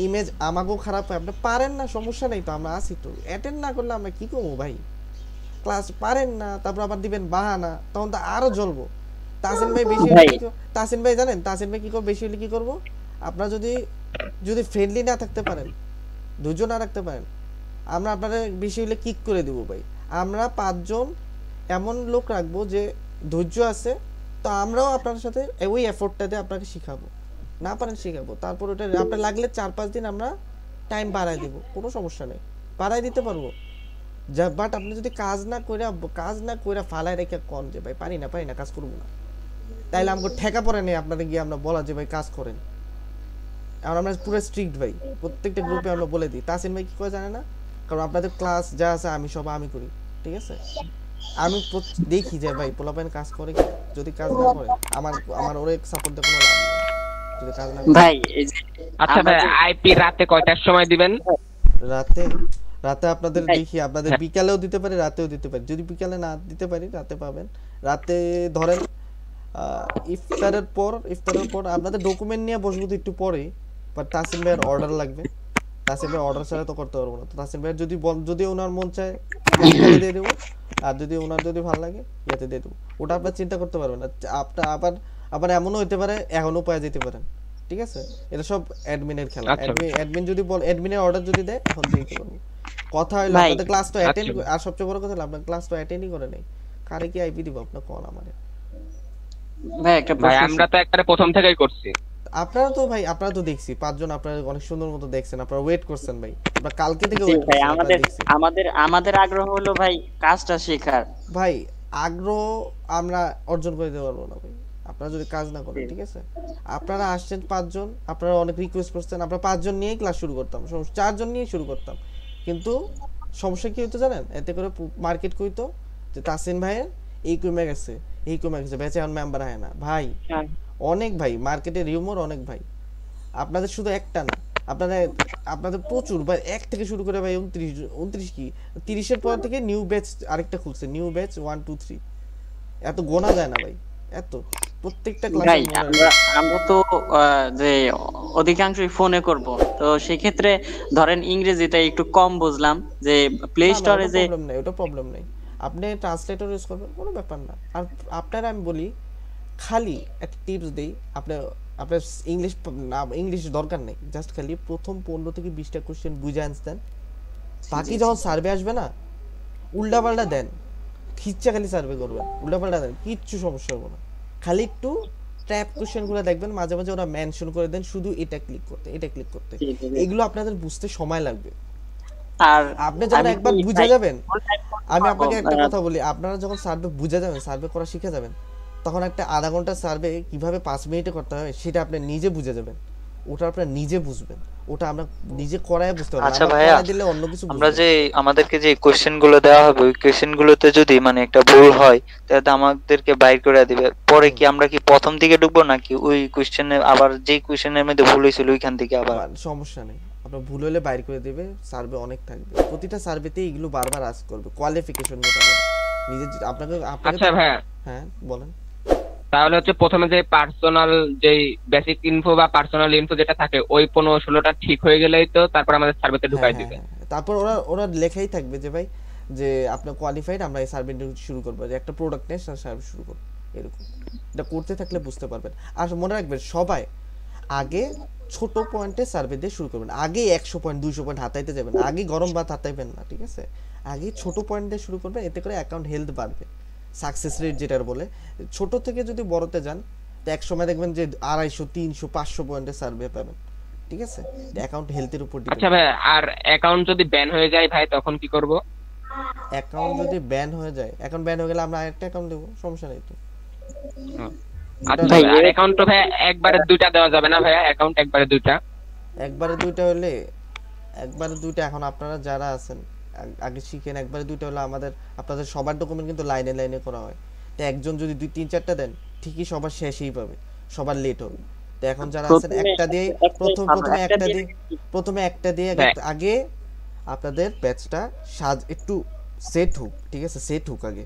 [SPEAKER 1] ইমেজ আমাকেও খারাপ হয়। আপনি পারেন না, সমস্যা নেই, তো আমরা আসি, তো অ্যাটেন্ড না করলে আমরা কি করবো ভাই? ক্লাস পারেন না, তারপর আবার দিবেন বাহানা, তখন তো আরো জ্বলবো। তাসিন ভাই বেশি তাসিন ভাই জানেন তাসিন ভাই কি করবো? বেশি হলে কি করবো, আপনারা যদি ফ্রেন্ডলি না থাকতে পারেন, ধৈর্য না রাখতে পারেন, আমরা আপনারা বেশি হলে কিক করে দিব ভাই। আমরা 5 জন এমন লোক রাখবো যে ধৈর্য আছে, তো আমরাও আপনার সাথে ওই এফোর্টটাতে আপনাকে শিখাবো, না পারেন শিখাবো, তারপর ওটা আপনার লাগলে 4-5 দিন আমরা টাইম বাড়াই দিব, কোনো সমস্যা নেই, বাড়াই দিতে পারবো। বাট আপনি যদি কাজ না কইরা ফালাই রেখে কন যে ভাই পারি না কাজ করবো না, তাইলে আমাকে ঠেকা পড়ে নেই আপনাদের গিয়ে আমরা বলা যে ভাই কাজ করেন। আর আমরা পুরো স্ট্রিক্ট ভাই, প্রত্যেকটা গ্রুপে আমরা বলে দিই। তাসিন ভাই কি করে জানে না, কারণ আপনাদের ক্লাস যা আছে আমি করি, ঠিক আছে? আমি দেখি যে ভাই পোলাপাইন কাজ করে কি, যদি কাজ না করে আমার ওরে সাপোর্ট দিয়ে কোনো লাভ নেই, যদি কাজ না করে
[SPEAKER 5] ভাই।
[SPEAKER 3] আচ্ছা ভাই, আইপি রাতে কয়টার সময় দিবেন?
[SPEAKER 1] রাতে আপনাদের দেখি, আপনাদের বিকালেও দিতে পারি, রাতেও দিতে পারি। যদি বিকালে না দিতে পারি, রাতে পাবেন। রাতে ধরেন ইফতারের পর আপনাদের ডকুমেন্ট নিয়ে বসবো তো একটু পরে, বাট তাসিম ভাইয়ের অর্ডার লাগবে। তাসিম ভাই অর্ডার ছাড়া তো করতে পারবো না। তো তাসিম ভাইয়ের যদি ওনার মন চায় বিকালে দিয়ে দেবো, আর যদি ভালো লাগে ইয়াতে দিয়ে দেবো, ওটা আপনার চিন্তা করতে পারবেন না। আপনার আবার এমনও হতে পারে এখনো পাওয়া যেতে পারেন, ঠিক আছে? এটা সব অ্যাডমিনের খেলা। অ্যাডমিন যদি অ্যাডমিনের অর্ডার যদি দেয়, এখন দিতে পারবো। কথা হলো আপনাদের ক্লাস তো অ্যাটেন্ড, আর সবচেয়ে বড় কথা হলো আপনার ক্লাস তো অ্যাটেন্ডই করে নাই, কারে কি আইপি দিব আপনার কোন আমারে?
[SPEAKER 5] ভাই একটা
[SPEAKER 3] ভাই আমরা তো একবারে প্রথম থেকেই করছি।
[SPEAKER 1] আপনারা তো ভাই, আপনারা তো দেখছি 5 জন, আপনারা অনেক সুন্দর মতো দেখছেন, আপনারা ওয়েট করছেন ভাই, আপনারা কালকে থেকে
[SPEAKER 5] জি
[SPEAKER 1] ওয়েট
[SPEAKER 5] ভাই,
[SPEAKER 1] করছেন, আপনারা
[SPEAKER 5] আমাদের
[SPEAKER 1] দেখছি
[SPEAKER 5] আমাদের আমাদের আগ্রহ হলো ভাই কাজটা শেখার।
[SPEAKER 1] ভাই। আগ্রহ আমরা অর্জন করে দিতে পারবো না ভাই, আপনারা যদি কাজ না করেন, ঠিক আছে? আপনারা আসছেন 5 জন, আপনারা অনেক রিকোয়েস্ট করছেন, আমরা 5 জন নিয়েই ক্লাস শুরু করতাম, 4 জন নিয়েই শুরু করতাম, কিন্তু সমস্যা কি হতো জানেন? এতে করে মার্কেট কইতো যে তাসিন ভাইয়ের এই কমে গেছে, এই কমে গেছে, ব্যাচে এখন মেম্বার হয় না ভাই। অনেক ভাই মার্কেটে রিউমার অনেক ভাই, আপনাদের শুধু একটা না, আপনাদের আপনাদের প্রচুর ভাই, 1 থেকে শুরু করে ভাই 29 কি 30-এর পর থেকে নিউ ব্যাচ আরেকটা খুলছে, নিউ ব্যাচ 1 2 3, এত গোনা যায় না ভাই, এত প্রত্যেকটা
[SPEAKER 5] ভাই
[SPEAKER 1] ক্লাসে
[SPEAKER 5] আমরা তো যে অধিকাংশই ফোনে করব, তো সেই ক্ষেত্রে ধরেন ইংরেজিটা একটু কম বুঝলাম, যে প্লে স্টোরে যে
[SPEAKER 1] প্রবলেম নাই, ওটা প্রবলেম নাই, আপনি ট্রান্সলেটর ইউজ করবেন, কোনো ব্যাপার না। আর আপনারা আমি বলি, খালি একটা টিপস দেই, আপনার আপনার ইংলিশ না, ইংলিশ দরকার নেই, জাস্ট খালি প্রথম 15 থেকে 20টা কোশ্চেন বুঝে আনছেন, বাকি যখন সার্ভে আসবে না উল্টাপাল্টা দেন, খিচ্চা খালি সার্ভে করবেন, উল্টাপাল্টা দেন, কিচ্ছু সমস্যা হবে না। খালি একটু ট্র্যাপ কোশ্চেনগুলো দেখবেন, মাঝে মাঝে ওরা মেনশন করে দেন, শুধু এটা ক্লিক করতে, এটা ক্লিক করতে, এগুলো আপনাদের বুঝতে সময় লাগবে।
[SPEAKER 5] আর
[SPEAKER 1] আপনি যখন একবার বুঝে যাবেন, আমি আপনাকে একটা কথা বলি, আপনারা যখন সার্ভে বুঝে যাবেন, সার্ভে করা শিখে যাবেন, তখন একটা আধা ঘন্টা সার্ভে কিভাবে 5 মিনিটে করতে হয় সেটা আপনি নিজে বুঝে যাবেন, ওটা আপনারা নিজে বুঝবেন, ওটা আমরা নিজে করায় বুঝতে পারবো।
[SPEAKER 6] আচ্ছা
[SPEAKER 1] আমরা
[SPEAKER 6] ভাইয়া,
[SPEAKER 1] করায় দিলে অন্য কিছু
[SPEAKER 6] আমরা
[SPEAKER 1] বুঝবো।
[SPEAKER 6] যে আমাদেরকে যে কোশ্চেন গুলো দেওয়া হবে, ওই কোশ্চেন গুলোতে যদি মানে একটা ভুল হয়, তাহলে আমাদেরকে বাইর করে দিবে, পরে কি আমরা কি প্রথম দিকে ঢুকবো নাকি ওই কোশ্চেনে আবার যেই কোশ্চেনের মধ্যে ভুল হয়েছিল ওইখান থেকে আবার?
[SPEAKER 1] সমস্যা নেই, আপনার ভুল হলে বাইর করে দেবে, সার্ভে অনেক থাকবে, প্রতিটা সার্ভেতে এগুলো বারবার আস্ক করবে, কোয়ালিফিকেশন যেটা বলে নিজে আপনাকে
[SPEAKER 3] আচ্ছা ভাইয়া,
[SPEAKER 1] হ্যাঁ বলেন।
[SPEAKER 3] তাহলে হচ্ছে প্রথমে যে পার্সোনাল যেই বেসিক ইনফো বা পার্সোনাল ইনফো যেটা থাকে ওই 15-16টা ঠিক হয়ে গেলেই তো তারপর আমাদের সার্ভেতে ঢুকাই দিবে।
[SPEAKER 1] তারপর ওরা ওরা লেখাই থাকবে যে ভাই যে আপনার কোয়ালিফাইড, আমরা এই সার্ভে শুরু করবো, যে একটা প্রোডাক্ট নিয়ে সার্ভে শুরু করবো, এরকম এটা করতে থাকলে বুঝতে পারবেন। আর মনে রাখবেন সবাই আগে ছোট পয়েন্টে সার্ভে দিয়ে শুরু করবেন, আগে 100 পয়েন্ট 200 পয়েন্ট হাতাইতে যাবেন, আগে গরম ভাত হাতাইবেন না, ঠিক আছে? আগে ছোট পয়েন্ট দিয়ে শুরু করবেন, এতে করে অ্যাকাউন্ট হেলথ বাড়বে, সাকসেস রেট যেটার বলে। ছোট থেকে যদি বড়তে যান তো এক সময় দেখবেন যে 250 300 500 পয়েন্টের সার্ভে পাবেন, ঠিক আছে? অ্যাকাউন্ট হেলথের উপর ডিপেন্ড।
[SPEAKER 3] আচ্ছা ভাই, আর অ্যাকাউন্ট যদি ব্যান হয়ে যায় ভাই তখন কি করব?
[SPEAKER 1] অ্যাকাউন্ট যদি ব্যান হয়ে যায়, অ্যাকাউন্ট ব্যান হয়ে গেলে আমরা আরেকটা অ্যাকাউন্ট দেব, সমস্যা নেই তো।
[SPEAKER 3] আচ্ছা ভাই, আর অ্যাকাউন্ট তো ভাই একবারে দুইটা দেওয়া যাবে না ভাই? অ্যাকাউন্ট একবারে দুইটা?
[SPEAKER 1] একবারে দুইটা হলে একবারে দুইটা, এখন আপনারা যারা আছেন আগে শিখেন, একবারে দুইটা হলে আমাদের আপনাদের সবার ডকুমেন্ট কিন্তু লাইনে লাইনে করা হয়, তো একজন যদি 2 3 4টা দেন ঠিকই সবার শেষেই পাবে, সবার লেট হবে। তো এখন যারা আছেন একটা দিয়ে প্রথমে একটা দিয়ে আগে আপনাদের ব্যাচটা একটু সেট হোক, ঠিক আছে? সেট হোক আগে,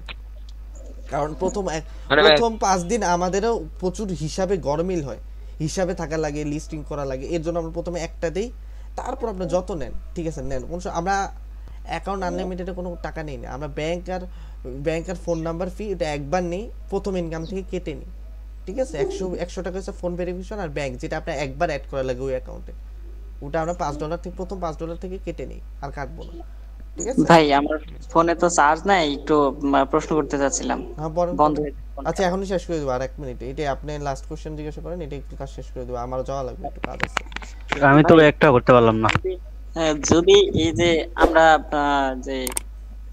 [SPEAKER 1] কারণ প্রথম 5 দিন আমাদেরও প্রচুর হিসাবে গরমিল হয়, হিসাবে থাকা লাগে, লিস্টিং করা লাগে, এর জন্য আমরা প্রথমে একটা দেই, তারপর আপনি যত নেন, ঠিক আছে নেন, আমরা অ্যাকাউন্ট আনলিমিটেডে কোনো টাকা নেই না, আমরা ব্যাংক আর ফোন নাম্বার ফি এটা একবার নেই, প্রথম ইনকাম থেকে কেটে নিই, ঠিক আছে? 100 টাকা হচ্ছে ফোন ভেরিফিকেশন, আর ব্যাংক যেটা আপনার একবার অ্যাড করা লাগে ওই অ্যাকাউন্টে, ওটা আমরা $5 থেকে প্রথম $5 থেকে কেটে নিই, আর কাটবো না, ঠিক আছে?
[SPEAKER 5] ভাই আমার ফোনে তো চার্জ নাই, একটু প্রশ্ন করতে চাচ্ছিলাম।
[SPEAKER 1] হ্যাঁ বলেন।
[SPEAKER 5] বন্ধ
[SPEAKER 1] আচ্ছা এখনই শেষ করে দেবো, আর 1 মিনিট, এটা আপনি লাস্ট কোশ্চেন জিজ্ঞাসা করেন, এটা একটু কাজ শেষ করে দেবো, আমারও যাওয়া লাগবে, একটু কাজ আছে।
[SPEAKER 4] আমি তো একটা করতে পারলাম না।
[SPEAKER 5] যদি এই যে আমরা যে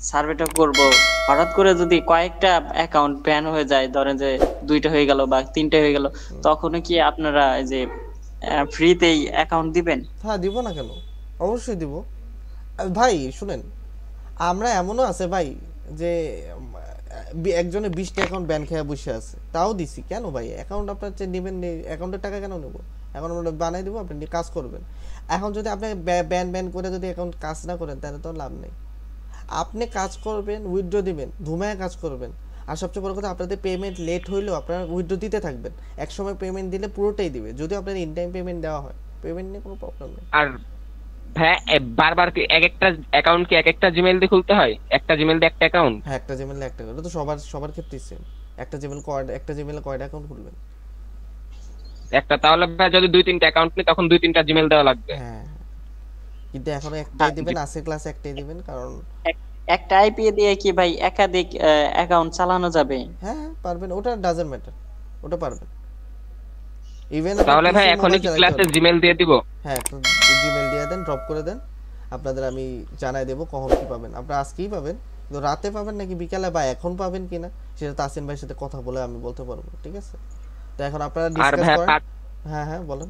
[SPEAKER 5] সার্ভেটা করব, হঠাৎ করে যদি কয়েকটা অ্যাকাউন্ট ব্যান হয়ে যায়, ধরেন যে 2টা হয়ে গেল বা 3টা হয়ে গেল, তখন কি আপনারা এই যে ফ্রিতেই অ্যাকাউন্ট দিবেন?
[SPEAKER 1] হ্যাঁ দিব না কেন, অবশ্যই দিব ভাই। শুনেন, আমরা এমনও আছে ভাই যে একজনে 20টা অ্যাকাউন্ট ব্যান খেয়ে বসে আছে, তাও দিছি, কেন ভাই? অ্যাকাউন্ট আপনার নেবেন, অ্যাকাউন্টের টাকা কেন নেব? এখন আমরা বানাই দেবো, আপনি কাজ করবেন। এখন যদি আপনি ব্যান করে যদি অ্যাকাউন্ট কাজ না করেন তাহলে তো লাভ নেই। আপনি কাজ করবেন, উইথড্র দিবেন, ধুমায় কাজ করবেন, আর সবচেয়ে বড় কথা আপনাদের পেমেন্ট লেট হইলেও আপনারা উইথড্র দিতে থাকবেন, এক সময় পেমেন্ট দিলে পুরোটাই দিবে, যদি আপনার ইন টাইম পেমেন্ট দেওয়া হয়, পেমেন্ট নিয়ে কোনো প্রবলেম নেই।
[SPEAKER 3] আর হ্যাঁ, বারবার কি এক একটা অ্যাকাউন্ট কি এক একটা জিমেইল দিয়ে খুলতে হয়? একটা জিমেইল দিয়ে একটা অ্যাকাউন্ট?
[SPEAKER 1] হ্যাঁ একটা জিমেইলে একটা, এটা তো সবার ক্ষেত্রেই সেম। একটা জিমেইলে কয়টা অ্যাকাউন্ট খুলবেন?
[SPEAKER 3] একটা। তাহলে ভাই যদি 2-3টা অ্যাকাউন্ট নিই তখন 2-3টা জিমেইল দেওয়া লাগবে।
[SPEAKER 1] হ্যাঁ কিন্তু এখন একটাই দিবেন, আছে ক্লাস একটাই দিবেন, কারণ
[SPEAKER 5] একটা আইপি দিয়ে কি ভাই একাধিক অ্যাকাউন্ট চালানো যাবে?
[SPEAKER 1] হ্যাঁ পারবেন, ওটা ডাজন্ট ম্যাটার, ওটা পারবেন। ইভেন
[SPEAKER 3] তাহলে ভাই এখনই কি ক্লাসে জিমেইল দিয়ে দিব?
[SPEAKER 1] হ্যাঁ, একটু জিমেইল দিয়ে দেন, ড্রপ করে দেন, আপনাদের আমি জানাই দেব কখন কি পাবেন। আপনারা আজকেই পাবেন, তো রাতে পাবেন নাকি বিকালে বা এখন পাবেন কিনা সেটা তাসিন ভাইয়ের সাথে কথা বলে আমি বলতে পারবো, ঠিক আছে? তো এখন আপনারা
[SPEAKER 3] আর
[SPEAKER 1] ডিসকাস
[SPEAKER 3] ভাই
[SPEAKER 1] করেন। হ্যাঁ হ্যাঁ বলেন।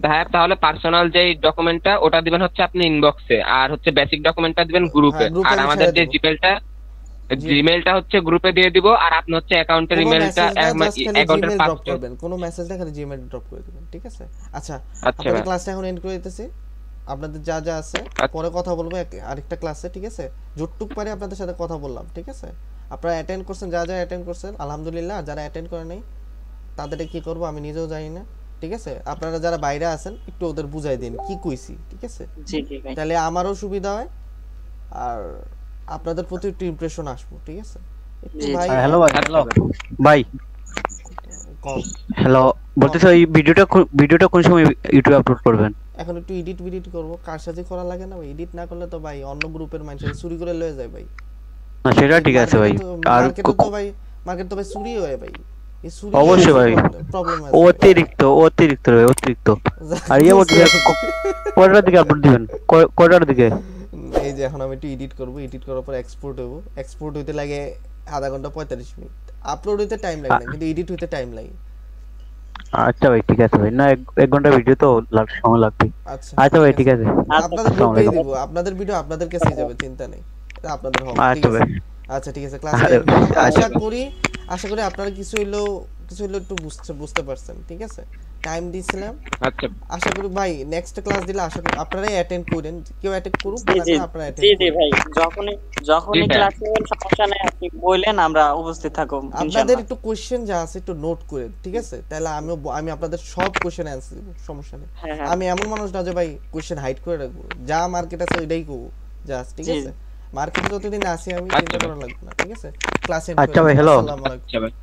[SPEAKER 3] ভাই তাহলে পার্সোনাল যে ডকুমেন্টটা ওটা দিবেন হচ্ছে আপনি ইনবক্সে, আর হচ্ছে বেসিক ডকুমেন্টটা দিবেন গ্রুপে,
[SPEAKER 1] হ্যাঁ, গ্রুপে
[SPEAKER 3] আর
[SPEAKER 1] আমি
[SPEAKER 3] আমাদের
[SPEAKER 1] ছেড়ে
[SPEAKER 3] যে
[SPEAKER 1] দেব।
[SPEAKER 3] জিমেইলটা হচ্ছে গ্রুপে দিয়ে দিব, আর আপনি হচ্ছে অ্যাকাউন্টের
[SPEAKER 1] কোনো
[SPEAKER 3] ইমেইলটা
[SPEAKER 1] মেসেজ জাস্ট খালি
[SPEAKER 3] অ্যাকাউন্টের
[SPEAKER 1] জিমেইল ড্রপ
[SPEAKER 3] পাসওয়ার্ড।
[SPEAKER 1] করবেন, কোনো মেসেজ না খালি জিমেইল ড্রপ করে দিবেন, ঠিক আছে? আচ্ছা,
[SPEAKER 3] আচ্ছা
[SPEAKER 1] আপনাদের
[SPEAKER 3] ভাই।
[SPEAKER 1] ক্লাসটা এখন এন্ড করে দিতেছি। আপনাদের যা যা আছে পরে কথা বলবো আরেকটা ক্লাসে, ঠিক আছে? যতটুক পারি আপনাদের সাথে কথা বললাম, ঠিক আছে? আপনারা অ্যাটেন্ড করছেন, যা যা অ্যাটেন্ড করছেন আলহামদুলিল্লাহ, যারা অ্যাটেন্ড করে নাই তাদেরকে কি করব আমি নিজেও জানি না, ঠিক আছে? আপনারা যারা বাইরে আছেন একটু ওদের বুঝাই দিন কি কইছি, ঠিক আছে?
[SPEAKER 5] জি জি ভাই।
[SPEAKER 1] তাহলে আমারও সুবিধা হয় আর আপনাদের প্রতি একটু ইমপ্রেশন আসবো, ঠিক আছে? একটু ভাই
[SPEAKER 4] হ্যালো ভাই, হ্যালো ভাই,
[SPEAKER 1] কম
[SPEAKER 4] হ্যালো, বলতেছি ওই ভিডিওটা কোন সময় ইউটিউবে আপলোড করবেন?
[SPEAKER 1] এখন একটু এডিট করব, কার সাথে করা লাগে না ভাই? এডিট না করলে তো ভাই অন্য গ্রুপের মানুষ চুরি করে লয়ে যায় ভাই।
[SPEAKER 4] না সেটা ঠিক আছে ভাই, আর
[SPEAKER 1] মার্কেট তো ভাই চুরি হয় ভাই, এই চুরি
[SPEAKER 4] অবশ্যই ভাই,
[SPEAKER 1] প্রবলেম আছে।
[SPEAKER 4] অতিরিক্ত ভাই, অতিরিক্ত। আর ইয়ে বলতে কয়টার দিকে আপলোড দিবেন? কয়টার দিকে?
[SPEAKER 1] এই যে এখন আমি একটু এডিট করব, এডিট করার পর এক্সপোর্ট হবো, এক্সপোর্ট হইতে লাগে আধা ঘন্টা 45 মিনিট, আপলোড হইতে টাইম লাগে না কিন্তু এডিট হইতে টাইম লাগে।
[SPEAKER 4] আচ্ছা ভাই ঠিক আছে ভাই, না এক ঘন্টা ভিডিও তো সময় লাগবে। আচ্ছা ভাই ঠিক আছে,
[SPEAKER 1] আপনাদের গ্রুপেই দিব, আপনাদের ভিডিও আপনাদের কাছেই যাবে, চিন্তা নেই, এটা আপনাদের হবে, ঠিক
[SPEAKER 4] আচ্ছা ভাই।
[SPEAKER 1] আছে? আচ্ছা ঠিক আছে, ক্লাসে আশা করি আপনারা কিছু হইলো একটু বুঝতে পারছেন, ঠিক আছে? টাইম দিয়েছিলাম,
[SPEAKER 3] আচ্ছা
[SPEAKER 1] আশা করি ভাই নেক্সট ক্লাস দিলে আশা করি আপনারাই অ্যাটেন্ড করেন, কেউ অ্যাটেন্ড করুক না
[SPEAKER 5] জি
[SPEAKER 1] আপনারা
[SPEAKER 5] জি
[SPEAKER 1] অ্যাটেন্ড
[SPEAKER 5] জি
[SPEAKER 1] করেন।
[SPEAKER 5] ভাই, যখনই
[SPEAKER 3] ভাই।
[SPEAKER 5] ক্লাসে সমস্যা নাই আপনি বললেন, আমরা উপস্থিত থাকব
[SPEAKER 1] আপনাদের
[SPEAKER 5] ইনশাআল্লাহ।
[SPEAKER 1] একটু কোশ্চেন যা আছে একটু নোট করেন, ঠিক আছে? তাহলে আমি আপনাদের সব কোশ্চেন অ্যানসার দেব, সমস্যা নেই।
[SPEAKER 5] হ্যাঁ, হ্যাঁ।
[SPEAKER 1] আমি এমন মানুষ না যে ভাই কোশ্চেন হাইড করে রাখবো, যা মার্কেট আছে ওইটাই করবো জাস্ট, ঠিক
[SPEAKER 5] জি।
[SPEAKER 1] আছে? মার্কেটে যতদিন আসি আমি চিন্তা করা লাগবে না, ঠিক আছে? ক্লাস এন্ড
[SPEAKER 4] আচ্ছা ভাই, হ্যালো।
[SPEAKER 1] আসসালামু আলাইকুম।
[SPEAKER 3] আচ্ছা ভাই।